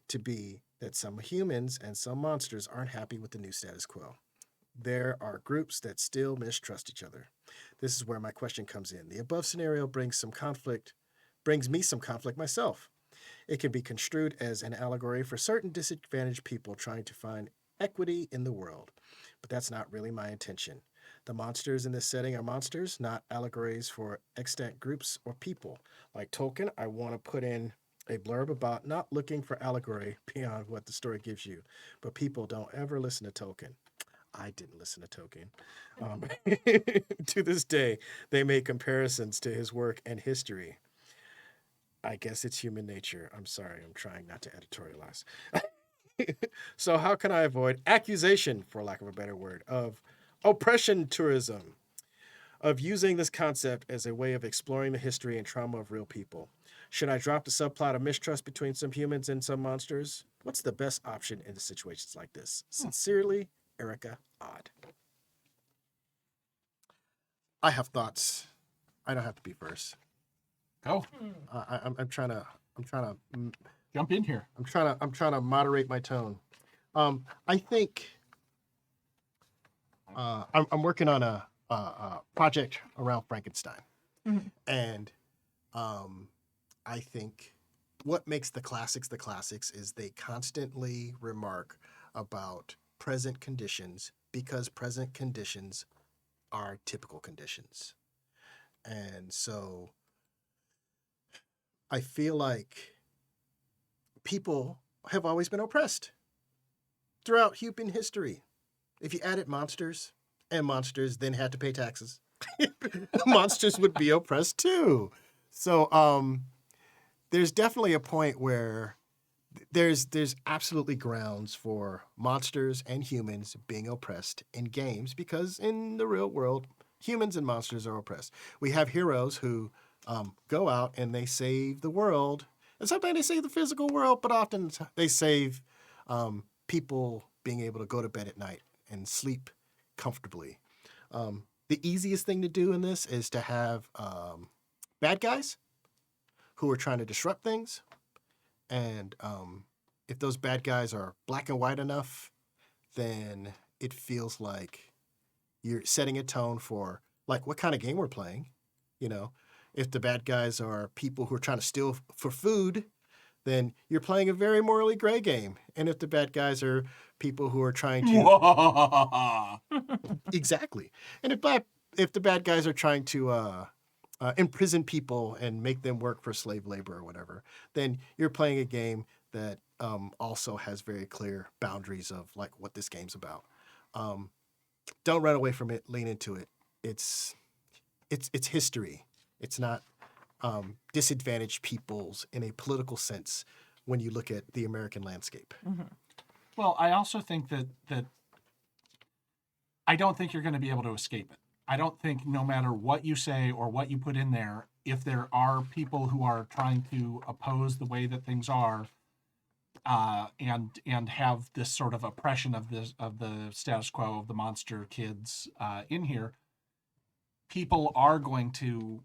to be that some humans and some monsters aren't happy with the new status quo. There are groups that still mistrust each other. This is where my question comes in. The above scenario brings me some conflict myself. It can be construed as an allegory for certain disadvantaged people trying to find equity in the world, but that's not really my intention. The monsters in this setting are monsters, not allegories for extant groups or people. Like Tolkien, I want to put in a blurb about not looking for allegory beyond what the story gives you, but people don't ever listen to Tolkien. I didn't listen to Tolkien. To this day, they make comparisons to his work and history. I guess it's human nature. I'm sorry, I'm trying not to editorialize. So how can I avoid accusation, for lack of a better word, of oppression tourism, of using this concept as a way of exploring the history and trauma of real people? Should I drop the subplot of mistrust between some humans and some monsters? What's the best option in situations like this? Sincerely, Erica Odd. I have thoughts. I don't have to be first. Go. I'm trying to Jump in here. I'm trying to moderate my tone. I think I'm working on a project around Frankenstein, and I think what makes the classics is they constantly remark about present conditions, because present conditions are typical conditions, and so I feel like people have always been oppressed throughout human history. If you added monsters, and monsters then had to pay taxes, monsters would be oppressed too. So there's definitely a point where there's absolutely grounds for monsters and humans being oppressed in games, because in the real world, humans and monsters are oppressed. We have heroes who go out and they save the world, And sometimes they save the physical world, but often they save people being able to go to bed at night and sleep comfortably. The easiest thing to do in this is to have bad guys who are trying to disrupt things. And if those bad guys are black and white enough, then it feels like you're setting a tone for like what kind of game we're playing. You know, if the bad guys are people who are trying to steal for food, then you're playing a very morally gray game. And if the bad guys are people who are trying to exactly, and if the bad guys are trying to imprison people and make them work for slave labor or whatever, then you're playing a game that also has very clear boundaries of like what this game's about. Don't run away from it. Lean into it. It's history. It's not disadvantaged peoples in a political sense when you look at the American landscape. Mm-hmm. Well, I also think that I don't think you're going to be able to escape it. I don't think no matter what you say or what you put in there, if there are people who are trying to oppose the way that things are, and have this sort of oppression of the status quo of the monster kids in here, people are going to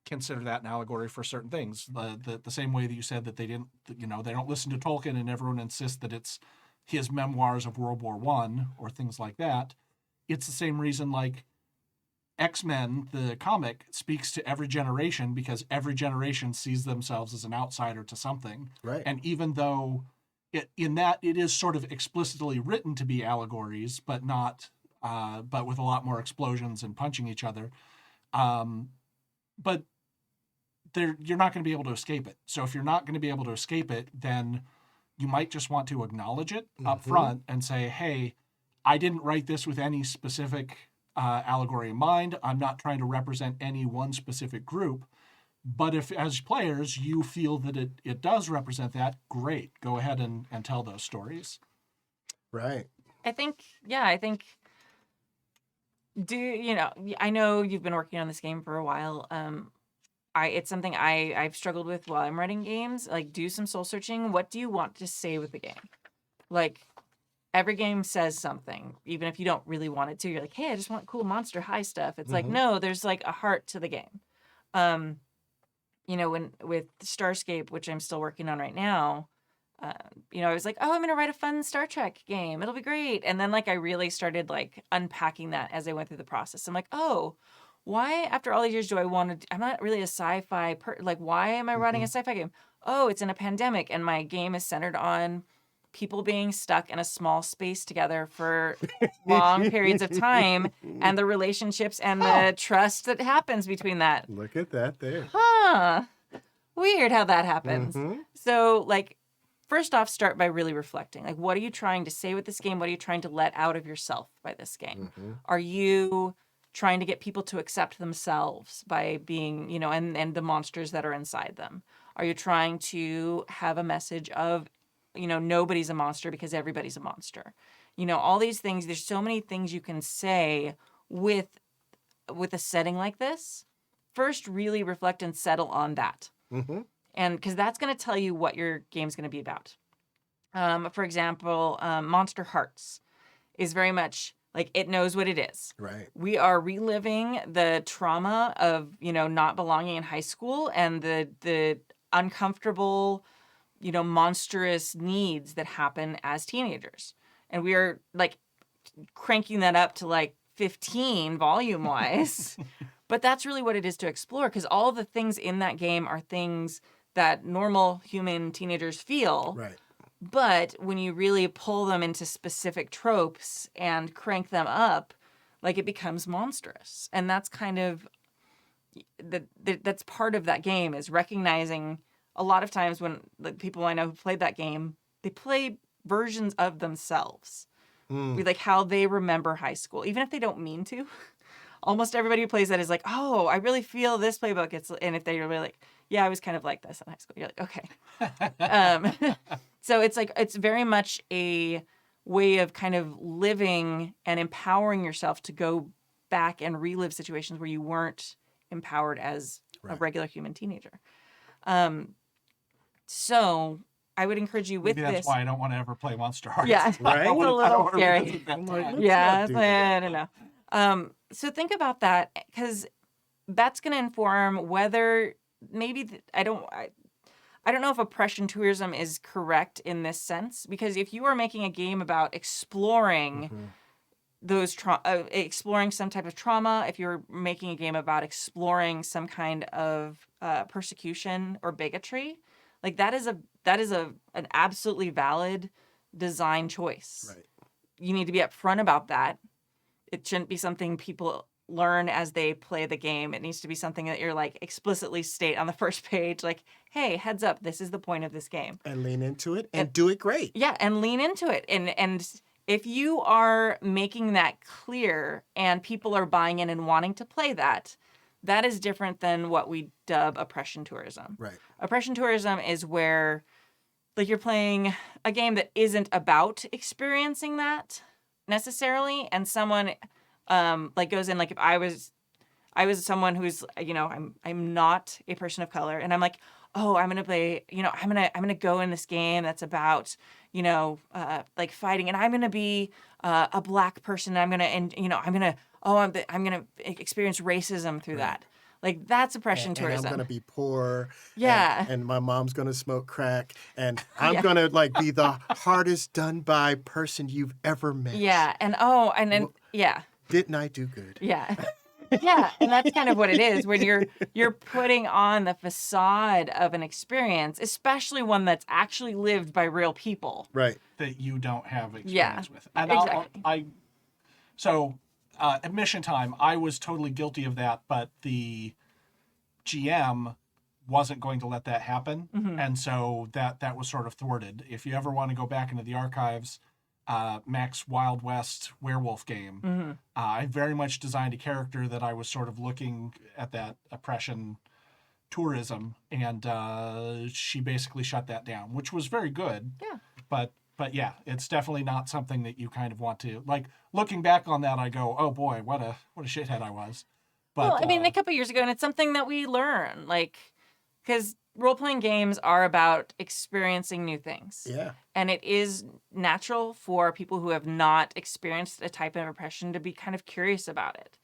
consider that an allegory for certain things. The same way that you said that they didn't, they don't listen to Tolkien and everyone insists that it's his memoirs of World War I or things like that. It's the same reason like X-Men, the comic, speaks to every generation because every generation sees themselves as an outsider to something. Right. And even though it is sort of explicitly written to be allegories, but with a lot more explosions and punching each other. But you're not going to be able to escape it. So if you're not going to be able to escape it, then you might just want to acknowledge it up front and say, hey, I didn't write this with any specific allegory in mind. I'm not trying to represent any one specific group. But if, as players, you feel that it does represent that, great. Go ahead and tell those stories. Right. I think I know you've been working on this game for a while. It's something I've struggled with while I'm writing games. Like, do some soul searching. What do you want to say with the game? Like, every game says something, even if you don't really want it to. You're like, hey, I just want cool monster high stuff. It's like, no, there's like a heart to the game. When with Starscape, which I'm still working on right now, I was like, oh, I'm gonna write a fun Star Trek game. It'll be great. And then like I really started like unpacking that as I went through the process. I'm like, oh, why after all these years do I want to? I'm not really a sci-fi like, why am I writing a sci-fi game? Oh, it's in a pandemic, and my game is centered on people being stuck in a small space together for long periods of time, and the relationships and the trust that happens between that. Look at that there. Huh. Weird how that happens. So, like, first off, start by really reflecting. Like, what are you trying to say with this game? What are you trying to let out of yourself by this game? Are you trying to get people to accept themselves by being, and the monsters that are inside them? Are you trying to have a message of, nobody's a monster because everybody's a monster? All these things, there's so many things you can say with a setting like this. First, really reflect and settle on that. And because that's going to tell you what your game's going to be about. For example, Monster Hearts is very much like it knows what it is. Right. We are reliving the trauma of, not belonging in high school and the uncomfortable, monstrous needs that happen as teenagers. And we are like cranking that up to like 15 volume wise. But that's really what it is to explore, because all the things in that game are things that normal human teenagers feel. Right. But when you really pull them into specific tropes and crank them up, like it becomes monstrous. And that's kind of that's part of that game, is recognizing a lot of times when the people I know who played that game, they play versions of themselves. With like how they remember high school, even if they don't mean to. Almost everybody who plays that is like, oh, I really feel this playbook. And if they're really like, yeah, I was kind of like this in high school. You're like, okay. So it's like, it's very much a way of kind of living and empowering yourself to go back and relive situations where you weren't empowered as a regular human teenager. So I would encourage you with Maybe that's this. why I don't want to ever play Monster Hearts. Yeah, Right? it's a little scary. I'm like, let's Yeah, not do that. I don't know. So think about that, because that's going to inform whether maybe I don't know if oppression tourism is correct in this sense, because if you are making a game about exploring Mhm. those exploring some type of trauma, if you're making a game about exploring some kind of persecution or bigotry, like that is an absolutely valid design choice. Right. You need to be upfront about that. It shouldn't be something people learn as they play the game. It needs to be something that you're like explicitly state on the first page, like, hey, heads up, this is the point of this game. And lean into it and do it great. Yeah, and lean into it. And if you are making that clear and people are buying in and wanting to play that, that is different than what we dub oppression tourism. Right. Oppression tourism is where like you're playing a game that isn't about experiencing that necessarily, and someone like goes in, like if I was someone who's, I'm not a person of color, and I'm like, oh, I'm gonna play, I'm gonna go in this game that's about, like fighting, and I'm gonna be a black person, and I'm gonna experience racism through that. Like that's oppression And tourism. I'm gonna be poor. Yeah. And my mom's gonna smoke crack, and I'm gonna like be the hardest done by person you've ever met. Yeah, and then yeah. Didn't I do good? Yeah. Yeah, and that's kind of what it is when you're putting on the facade of an experience, especially one that's actually lived by real people. Right. That you don't have experience Yeah, with. And exactly. Admission time, I was totally guilty of that, but the GM wasn't going to let that happen. Mm-hmm. And so that was sort of thwarted. If you ever want to go back into the archives, Max Wild West werewolf game, Mm-hmm. I very much designed a character that I was sort of looking at that oppression tourism, and she basically shut that down, which was very good. Yeah. But yeah, it's definitely not something that you kind of want to, like, looking back on that, I go, oh boy, what a shithead I was. But Well, I mean, a couple years ago, and it's something that we learn, like, because role-playing games are about experiencing new things. Yeah. And it is natural for people who have not experienced a type of oppression to be kind of curious about it.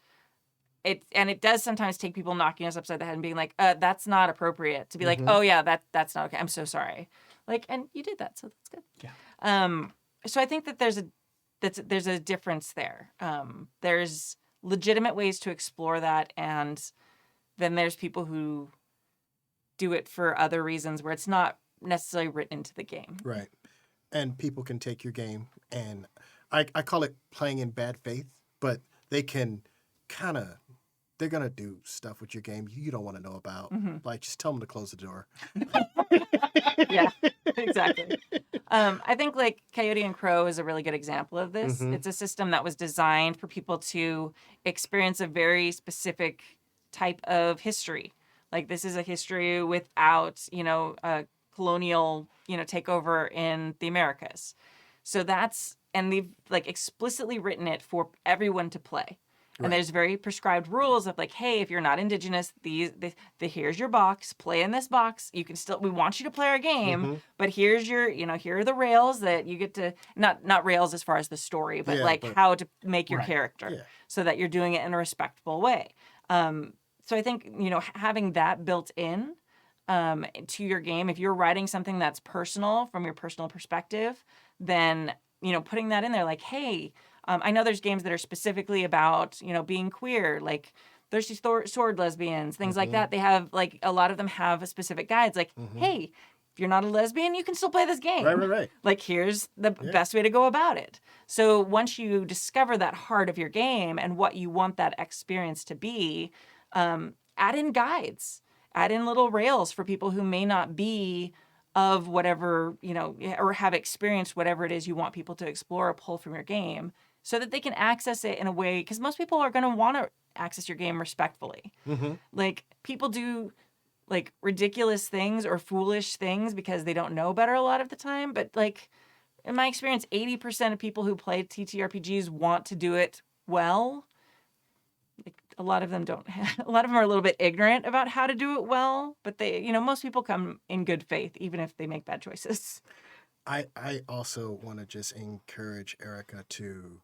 It does sometimes take people knocking us upside the head and being like, that's not appropriate. To be like, oh yeah, that's not okay. I'm so sorry. Like, and you did that, so that's good. Yeah. So I think that there's a difference there. There's legitimate ways to explore that, and then there's people who do it for other reasons where it's not necessarily written into the game. Right. And people can take your game, and I call it playing in bad faith, but they can they're going to do stuff with your game you don't want to know about. Mm-hmm. Like, just tell them to close the door. Yeah, exactly. I think like Coyote and Crow is a really good example of this. Mhm. It's a system that was designed for people to experience a very specific type of history. Like this is a history without, a colonial, takeover in the Americas. So and they've like explicitly written it for everyone to play. And Right. there's very prescribed rules of like, hey, if you're not indigenous, here's your box. Play in this box. You can we want you to play our game, Mhm. but here's your, here are the rails that you get to not rails as far as the story, but Yeah, but- how to make your Right. character Yeah. so that you're doing it in a respectful way. So I think having that built in to your game, if you're writing something that's personal from your personal perspective, then putting that in there, like, hey. I know there's games that are specifically about, being queer, like Thirsty Sword lesbians, things like that. They have, like, a lot of them have specific guides, like, hey, if you're not a lesbian, you can still play this game. Right. Like, here's the best way to go about it. So once you discover that heart of your game and what you want that experience to be, add in guides, add in little rails for people who may not be of whatever, or have experienced whatever it is you want people to explore or pull from your game, so that they can access it in a way, because most people are going to want to access your game respectfully. Mm-hmm. Like, people do like ridiculous things or foolish things because they don't know better a lot of the time. But like, in my experience, 80% of people who play TTRPGs want to do it well. Like, a lot of them don't a lot of them are a little bit ignorant about how to do it well, but most people come in good faith, even if they make bad choices. I also want to just encourage Erica to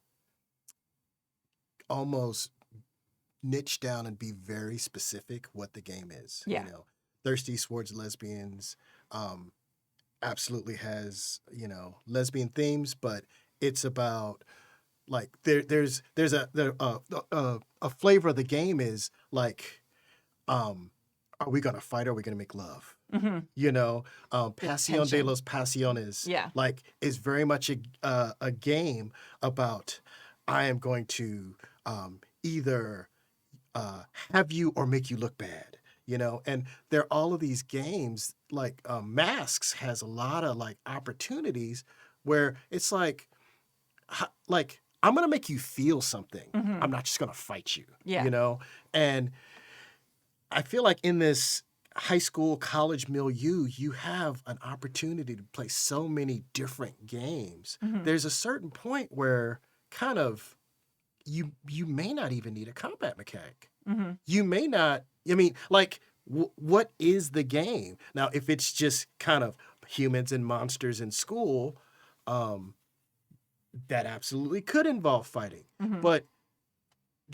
almost niche down and be very specific what the game is. Yeah. Thirsty Swords Lesbians absolutely has, lesbian themes, but it's about like there's a flavor of the game is like, are we gonna fight or are we gonna make love? Mm-hmm. Pasión de los Pasiones, Yeah. like, is very much a game about I am going to either have you or make you look bad, and there are all of these games like Masks has a lot of like opportunities where it's like I'm gonna make you feel something. Mhm. I'm not just gonna fight you. Yeah. And I feel like in this high school, college milieu, you have an opportunity to play so many different games. Mhm. There's a certain point where kind of you may not even need a combat mechanic. Mm-hmm. You may not. I mean, like, what is the game now? If it's just kind of humans and monsters in school, that absolutely could involve fighting, Mm-hmm. but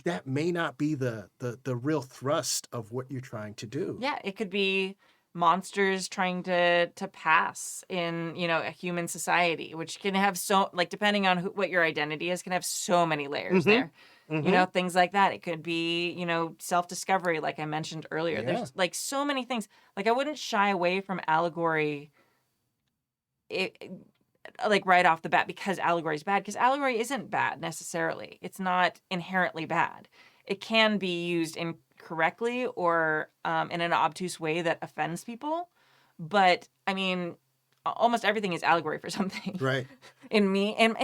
that may not be the real thrust of what you're trying to do. Yeah, it could be monsters trying to pass in a human society, which can have depending on what your identity is, can have so many layers Mhm. there. Mhm. Things like that. It could be self-discovery, like I mentioned earlier. Yeah. There's like so many things. Like, I wouldn't shy away from allegory like right off the bat because allegory is bad, because allegory isn't bad necessarily. It's not inherently bad. It can be used incorrectly or in an obtuse way that offends people. But I mean, almost everything is allegory for something. Right. In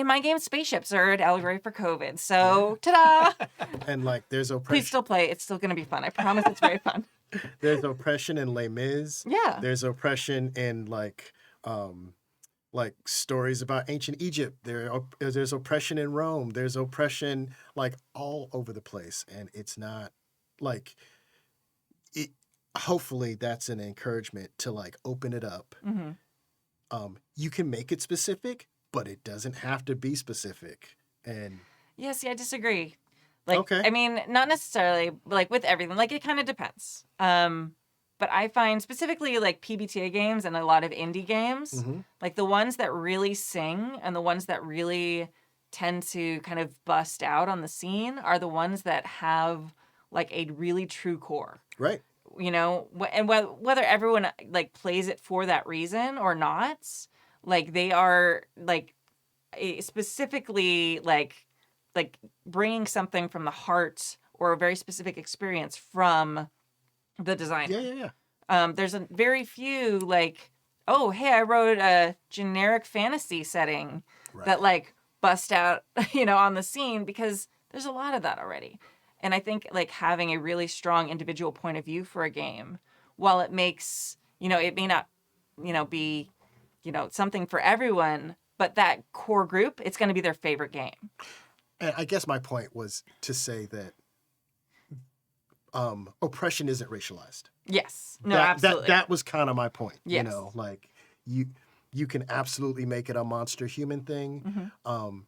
my game, spaceships are an allegory for COVID. So, ta-da! And like, there's Please oppression. still play. It's still going to be fun. I promise it's very fun. There's oppression in Les Mis. Yeah. There's oppression in like stories about ancient Egypt. There's oppression in Rome. There's oppression like all over the place, and it's not like it. Hopefully, that's an encouragement to like open it up. Hmm. You can make it specific, but it doesn't have to be specific. And Yeah, see, I disagree. Like, Okay. I mean, not necessarily, like, with everything. Like, it kind of depends. But I find specifically, like, PBTA games and a lot of indie games, Mhm. like, the ones that really sing and the ones that really tend to kind of bust out on the scene are the ones that have, like, a really true core. right. And whether everyone like plays it for that reason or not, like, they are like specifically like bringing something from the heart or a very specific experience from the designer. Yeah. There's a very few like, oh, hey, I wrote a generic fantasy setting Right. that like bust out, on the scene, because there's a lot of that already. And I think like having a really strong individual point of view for a game, while it makes, it may not, be, something for everyone, but that core group, it's going to be their favorite game. And I guess my point was to say that oppression isn't racialized. Yes. No, that, absolutely. That was kind of my point. Yes. Like you can absolutely make it a monster human thing. Mm-hmm.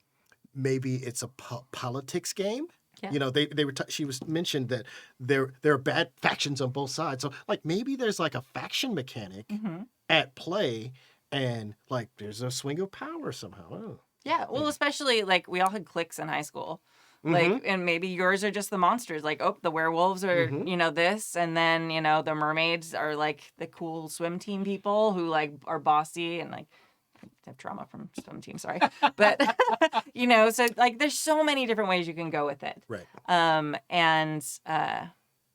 Maybe it's a politics game. Yeah. They were she was mentioned that there are bad factions on both sides. So like maybe there's like a faction mechanic Mm-hmm. at play, and like there's a swing of power somehow. Oh. Yeah. Well, especially like we all had cliques in high school. Mm-hmm. Like, and maybe yours are just the monsters. Like, oh, the werewolves are, Mhm. this, and then, the mermaids are like the cool swim team people who like are bossy and like have trauma from swim team. Sorry, but so like there's so many different ways you can go with it. Right.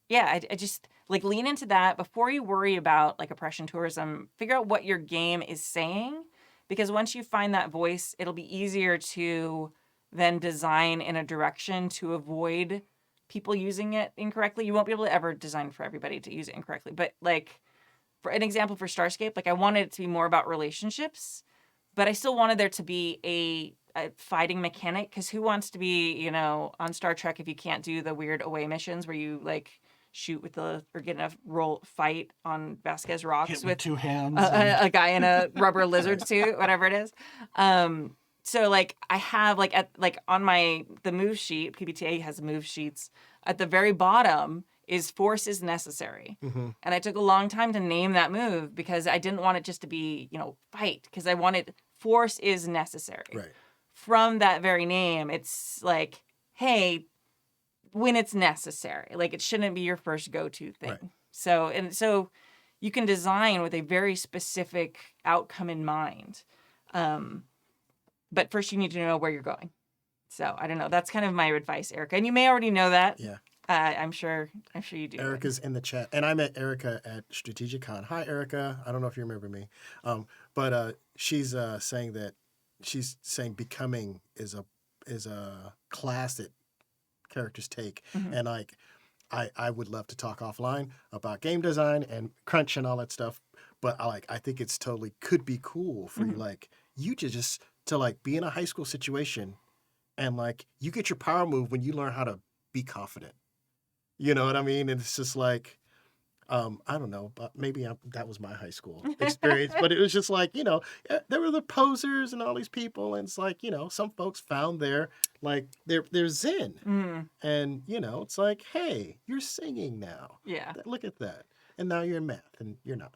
Yeah, I just like lean into that before you worry about like oppression tourism. Figure out what your game is saying, because once you find that voice, it'll be easier to then design in a direction to avoid people using it incorrectly. You won't be able to ever design for everybody to use it incorrectly. But like, for an example for Starscape, like I wanted it to be more about relationships, but I still wanted there to be fighting mechanic, because who wants to be, you know, on Star Trek if you can't do the weird away missions where you like shoot with the or get in a fight on Vasquez rocks Hit with with 2 hands. a guy in a rubber lizard suit, whatever it is. So like I have like on the move sheet, PBTA has move sheets. At the very bottom is force is necessary. Mm-hmm. And I took a long time to name that move because I didn't want it just to be, you know, fight, because I wanted force is necessary. Right. From that very name, it's like, hey, when it's necessary, like it shouldn't be your first go-to thing. Right. So you can design with a very specific outcome in mind. But first you need to know where you're going. So I don't know. That's kind of my advice, Erica. And you may already know that. Yeah. I'm sure you do. Erica's in the chat, and I met Erica at StrategicCon. Hi, Erica. I don't know if you remember me, but she's saying that becoming is a class that characters take, and like I would love to talk offline about game design and crunch and all that stuff, but I think it's totally could be cool for you to like be in a high school situation, and like you get your power move when you learn how to be confident. You know what I mean? And it's just like, I don't know, but maybe that was my high school experience. But it was just like, you know, there were the posers and all these people. And it's like, you know, some folks found their zen. And, you know, it's like, hey, you're singing now. Yeah. Look at that. And now you're in math and you're not.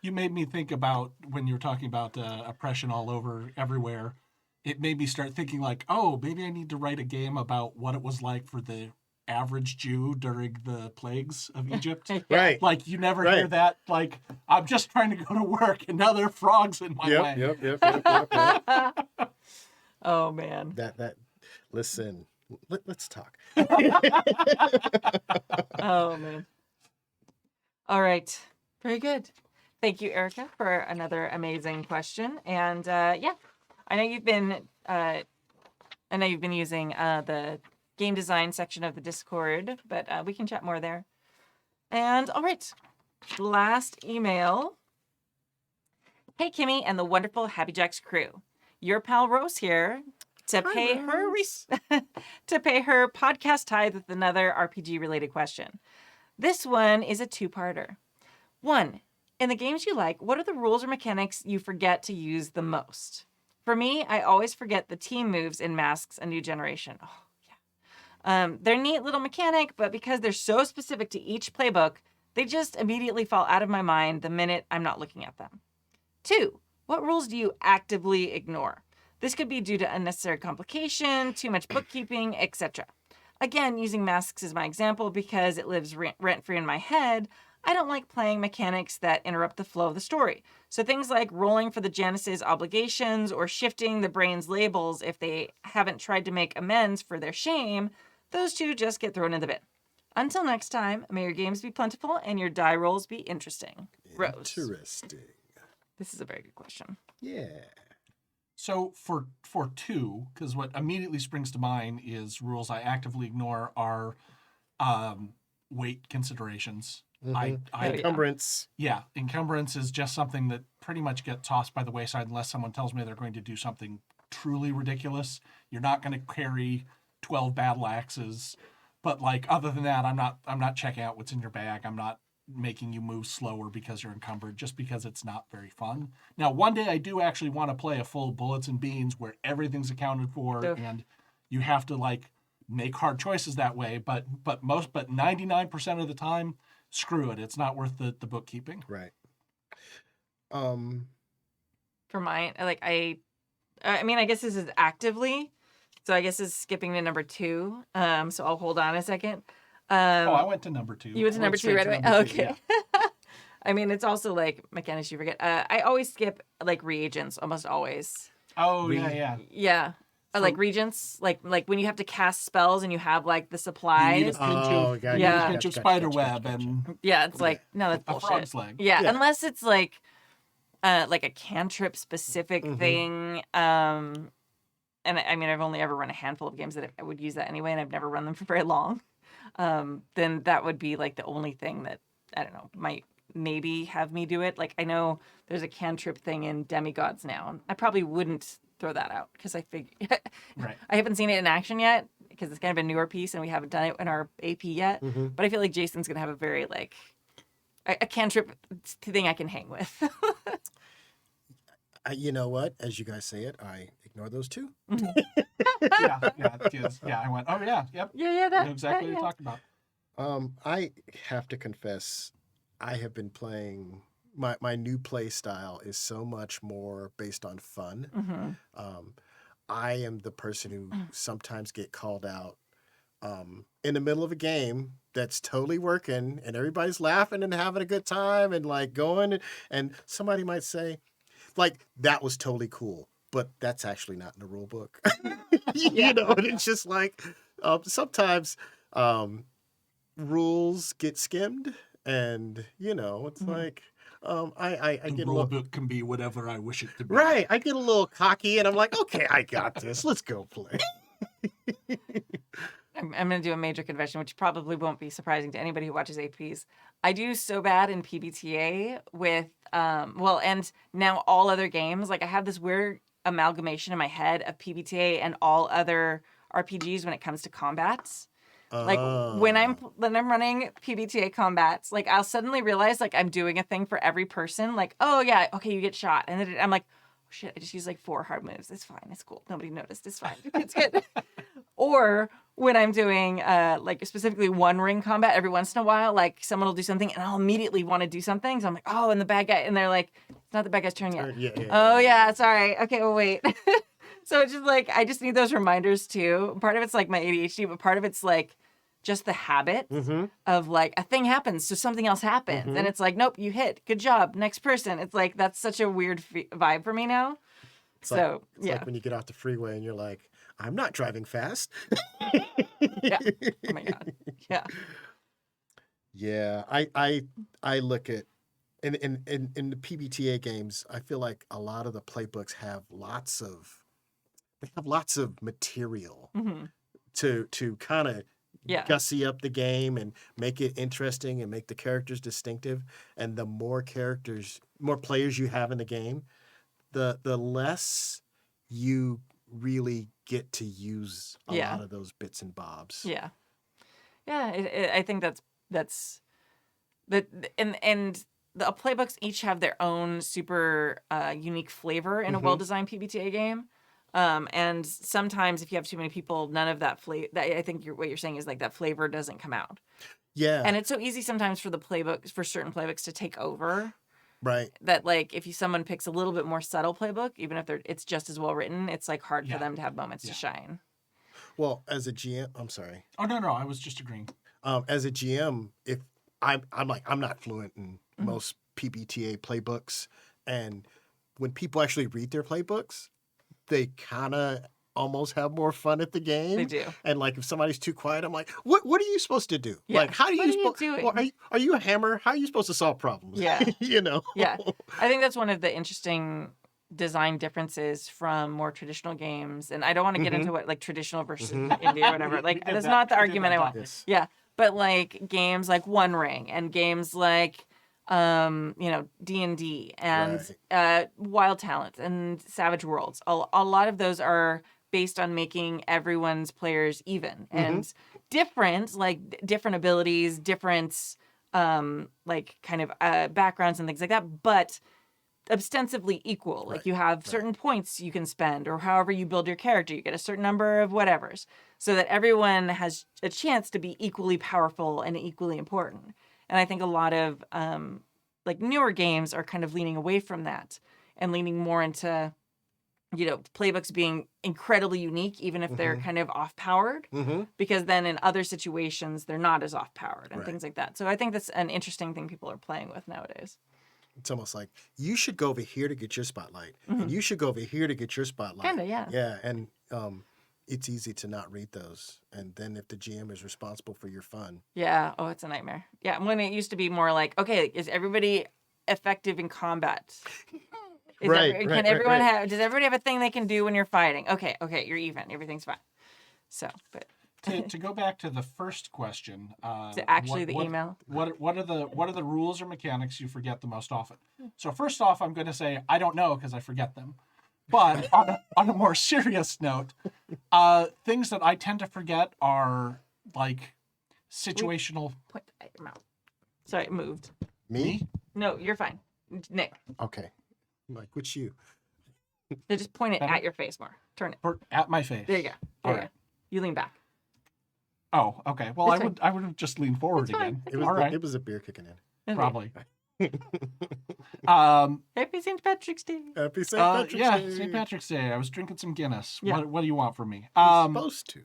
You made me think about when you were talking about oppression all over everywhere. It made me start thinking like, oh, maybe I need to write a game about what it was like for the average Jew during the plagues of Egypt. Right. Like you never hear that. Like I'm just trying to go to work and now there are frogs in my way. Yep. Oh man. Listen, let's talk. Oh man. All right. Very good. Thank you, Erica, for another amazing question. And yeah. I know you've been using the game design section of the Discord, but we can chat more there. And all right, last email. Hey, Kimmy and the wonderful Happy Jacks crew. Your pal Rose here to pay her podcast tithe with another RPG related question. This one is a two-parter. 1, in the games you like, what are the rules or mechanics you forget to use the most? For me, I always forget the team moves in Masks: A New Generation. Oh, yeah. They're a neat little mechanic, but because they're so specific to each playbook, they just immediately fall out of my mind the minute I'm not looking at them. 2, what rules do you actively ignore? This could be due to unnecessary complication, too much bookkeeping, etc. Again, using Masks as my example because it lives rent-free in my head, I don't like playing mechanics that interrupt the flow of the story. So things like rolling for the Janus's obligations or shifting the brain's labels if they haven't tried to make amends for their shame, those two just get thrown in the bin. Until next time, may your games be plentiful and your die rolls be interesting. Rose. Interesting. This is a very good question. Yeah. So for 2, because what immediately springs to mind is rules I actively ignore are weight considerations. Encumbrance. Yeah, encumbrance is just something that pretty much gets tossed by the wayside unless someone tells me they're going to do something truly ridiculous. You're not going to carry 12 battle axes, but like other than that, I'm not checking out what's in your bag. I'm not making you move slower because you're encumbered, just because it's not very fun. Now, one day I do actually want to play a full bullets and beans where everything's accounted for and you have to like make hard choices that way. But 99% of the time, screw it. It's not worth the bookkeeping. Right. For mine, like I mean, I guess this is actively, so I guess this is skipping to number 2. So I'll hold on a second. I went to number 2. You went to number 2 right away? Okay. Yeah. I mean, it's also like mechanics you forget. I always skip like reagents, almost always. Oh, yeah. Yeah. Like regents, like when you have to cast spells and you have like the supplies. You need a pinch of spider web and yeah, it's like no, that's a bullshit. frog's leg. Yeah, unless it's like a cantrip specific thing. And I mean, I've only ever run a handful of games that I would use that anyway, and I've never run them for very long. Then that would be like the only thing that I don't know might maybe have me do it. Like I know there's a cantrip thing in Demigods now. I probably wouldn't throw that out because I figure Right. I haven't seen it in action yet because it's kind of a newer piece and we haven't done it in our AP yet. Mm-hmm. But I feel like Jason's gonna have a very like a cantrip thing I can hang with. You know what? As you guys say it, I ignore those too. Yeah. I went, oh yeah, yep. Yeah, I know exactly what you're talking about. I have to confess, I have been playing. My new play style is so much more based on fun. Mm-hmm. I am the person who sometimes get called out in the middle of a game that's totally working and everybody's laughing and having a good time and like going and somebody might say, like, that was totally cool, but that's actually not in the rule book. You know, and it's just like sometimes rules get skimmed and you know, it's like I The get a rule little book can be whatever I wish it to be. right. I get a little cocky and I'm like, okay, I got this. Let's go play. I'm going to do a major confession, which probably won't be surprising to anybody who watches APs. I do so bad in PBTA with, and now all other games. Like I have this weird amalgamation in my head of PBTA and all other RPGs when it comes to combats. Like when I'm running PBTA combats, like I'll suddenly realize like I'm doing a thing for every person. Like, oh yeah, okay, you get shot, and then I'm like, oh, shit, I just used like 4 hard moves. It's fine. It's cool. Nobody noticed. It's fine. It's good. Or when I'm doing like specifically one ring combat, every once in a while, like someone will do something and I'll immediately want to do something. So I'm like, oh, and the bad guy, and they're like, it's not the bad guy's turn yet. Oh yeah, sorry. Okay, well wait. So it's just like I just need those reminders too. Part of it's like my ADHD, but part of it's like just the habit of like a thing happens, so something else happens, and it's like, nope, you hit. Good job. Next person. It's like that's such a weird vibe for me now. It's yeah. like when you get off the freeway and you're like, I'm not driving fast. Yeah. Oh my god. Yeah. Yeah. I look at in the PBTA games, I feel like a lot of the playbooks have lots of material to kind of gussy up the game and make it interesting and make the characters distinctive. And the more players you have in the game, the less you really get to use a lot of those bits and bobs. Yeah. I think that's and the playbooks each have their own super unique flavor in a well-designed PBTA game. And sometimes if you have too many people, none of that flavor. I think what you're saying is like that flavor doesn't come out. Yeah. And it's so easy sometimes for certain playbooks to take over. Right. That like if someone picks a little bit more subtle playbook, even if it's just as well written, it's like hard for them to have moments to shine. Well, as a GM, I'm sorry. Oh no, I was just agreeing. As a GM, if I'm not fluent in most PBTA playbooks, and when people actually read their playbooks, they kind of almost have more fun at the game. They do. And like if somebody's too quiet, I'm like, what are you supposed to do? Yeah. Like how do you doing? well, are you a hammer? How are you supposed to solve problems? Yeah. You know. Yeah. I think that's one of the interesting design differences from more traditional games. And I don't want to get into what like traditional versus indie or whatever. Like that's not the argument I want. Yes. Yeah. But like games like One Ring and games like D&D and Wild Talent and Savage Worlds. A lot of those are based on making everyone's players even and different abilities, different like kind of backgrounds and things like that, but ostensibly equal. Like you have certain points you can spend, or however you build your character, you get a certain number of whatevers, so that everyone has a chance to be equally powerful and equally important. And I think a lot of like newer games are kind of leaning away from that and leaning more into, playbooks being incredibly unique, even if they're kind of off-powered, because then in other situations, they're not as off-powered and things like that. So I think that's an interesting thing people are playing with nowadays. It's almost like you should go over here to get your spotlight, and you should go over here to get your spotlight. Kinda, yeah. Yeah, and it's easy to not read those. And then if the GM is responsible for your fun. Yeah. Oh, it's a nightmare. Yeah. When it used to be more like, okay, is everybody effective in combat? Does everybody have a thing they can do when you're fighting? Okay, you're even. Everything's fine. So, but to go back to the first question, To actually the email. What are the rules or mechanics you forget the most often? So first off, I'm going to say I don't know because I forget them. But on a more serious note, things that I tend to forget are like situational. Point at your mouth. Sorry, it moved. Me? No, you're fine. Nick, Okay. I'm like, which you? so just point it Better? at your face more. Turn it. At my face. There you go. All There you right. go. You lean back. Oh, okay. Well, It's fine. I would have just leaned forward It's fine. again. It was All right. it was a beer kicking in. Okay. Probably. Happy St. Patrick's Day. Happy St. Patrick's Day. St. Patrick's Day. I was drinking some Guinness. Yeah. What do you want from me? You're supposed to.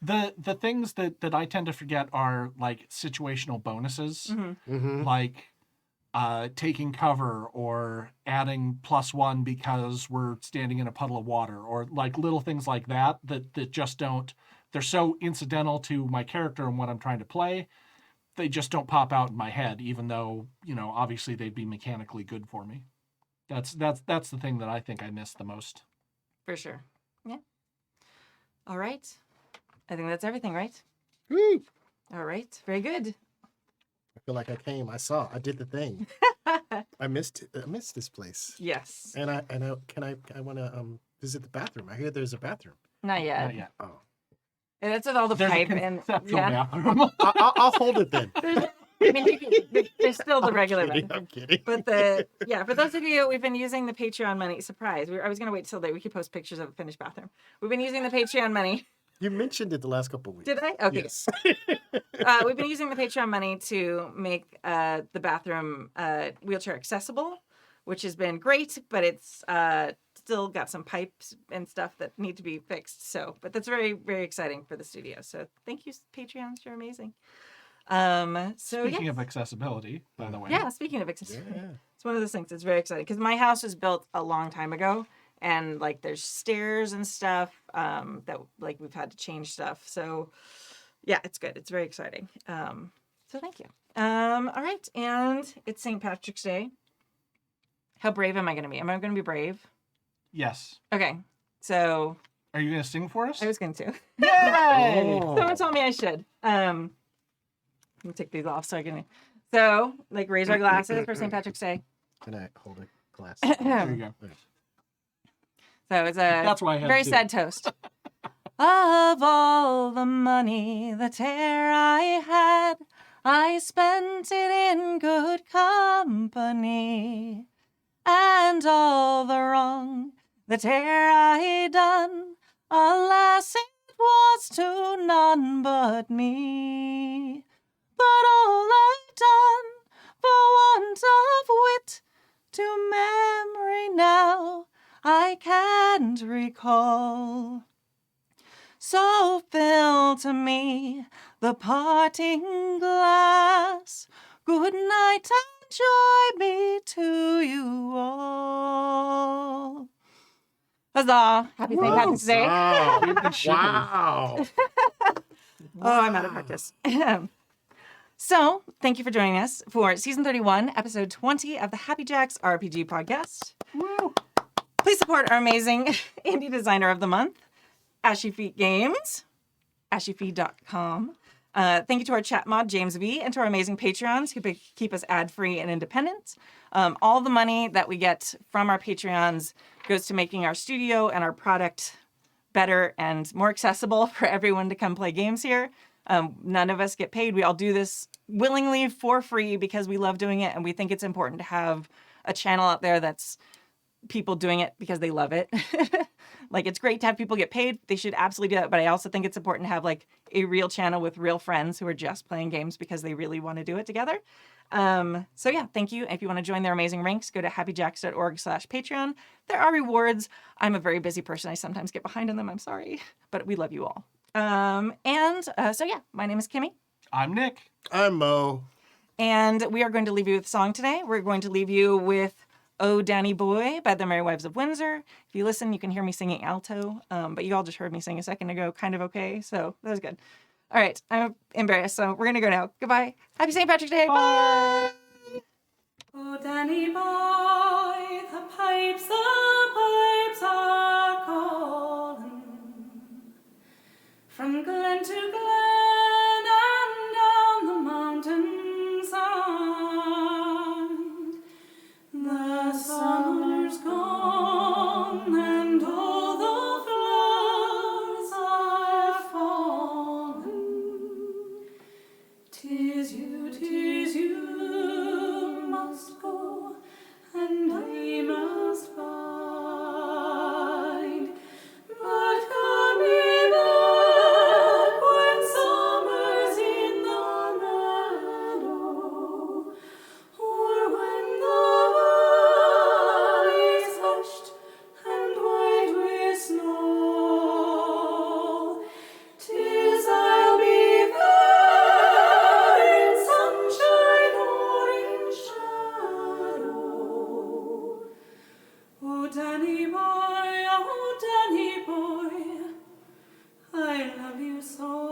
The things that I tend to forget are like situational bonuses, Mm-hmm. like taking cover or adding +1 because we're standing in a puddle of water, or like little things like that just don't. They're so incidental to my character and what I'm trying to play. They just don't pop out in my head, even though, obviously they'd be mechanically good for me. That's the thing that I think I miss the most. For sure. Yeah. All right. I think that's everything, right? Woo! All right. Very good. I feel like I came. I did the thing. I missed this place. Yes. And I want to visit the bathroom. I hear there's a bathroom. Not yet. Not yet. Oh, And that's with all the There's pipe a and conceptual yeah. bathroom. I'll hold it then. I mean, there's still the regular kidding, bathroom. I'm kidding. But for those of you, we've been using the Patreon money. Surprise! I was gonna wait till we could post pictures of a finished bathroom. We've been using the Patreon money. You mentioned it the last couple of weeks. Did I? Okay. Yes. We've been using the Patreon money to make the bathroom wheelchair accessible, which has been great, but it's still got some pipes and stuff that need to be fixed. But that's very, very exciting for the studio. So thank you, Patreons. You're amazing. Speaking of accessibility, by the way. Yeah, speaking of accessibility. Yeah. It's one of those things that's very exciting because my house was built a long time ago, and like there's stairs and stuff that like we've had to change stuff. So yeah, it's good. It's very exciting. So thank you. All right, and it's St. Patrick's Day. How brave am I going to be? Am I going to be brave? Yes. Okay, so Are you going to sing for us? I was going to. Yay! Oh. Someone told me I should. Let me take these off so I can. So like raise our glasses for St. Patrick's Day. Can I hold a glass? There you go. So it's a That's why I had very to. sad toast. Of all the money that e'er I had, I spent it in good company. And all the wrong that e'er I done, alas, it was to none but me. But all I've done for want of wit, to memory now I can't recall. So fill to me the parting glass. Good night and joy be to you all. Huzzah! Happy St. Patrick's Day. Wow. We've been shipping. Wow. Oh, I'm out of practice. So, thank you for joining us for Season 31, Episode 20 of the Happy Jacks RPG Podcast. Woo! Please support our amazing indie designer of the month, Ashy Feet Games, ashyfeet.com. Thank you to our chat mod, James V, and to our amazing Patreons who keep us ad-free and independent. All the money that we get from our Patreons goes to making our studio and our product better and more accessible for everyone to come play games here. None of us get paid. We all do this willingly for free because we love doing it, and we think it's important to have a channel out there that's people doing it because they love it. Like, it's great to have people get paid. They should absolutely do that. But I also think it's important to have like a real channel with real friends who are just playing games because they really want to do it together. So yeah, thank you. If you want to join their amazing ranks, go to happyjacks.org/Patreon. There are rewards. I'm a very busy person. I sometimes get behind on them. I'm sorry, but we love you all. So yeah, my name is Kimmy. I'm Nick. I'm Mo. And we are going to leave you with a song today. We're going to leave you with Oh Danny Boy by the Merry Wives of Windsor. If you listen, you can hear me singing alto, but you all just heard me sing a second ago, kind of okay, so that was good. All right, I'm embarrassed, so we're going to go now. Goodbye. Happy St. Patrick's Day. Bye. Oh, Danny boy, the pipes are calling. From glen to glen and down the mountainside, the summer's gone and all the flowers are fallen. 'Tis you must go, and I must bide. But come me back when summer's in the meadow, or when the valley's hushed and white with snow. 'Tis I'll be there in sunshine or in shadow. Oh, Danny boy, I love you so.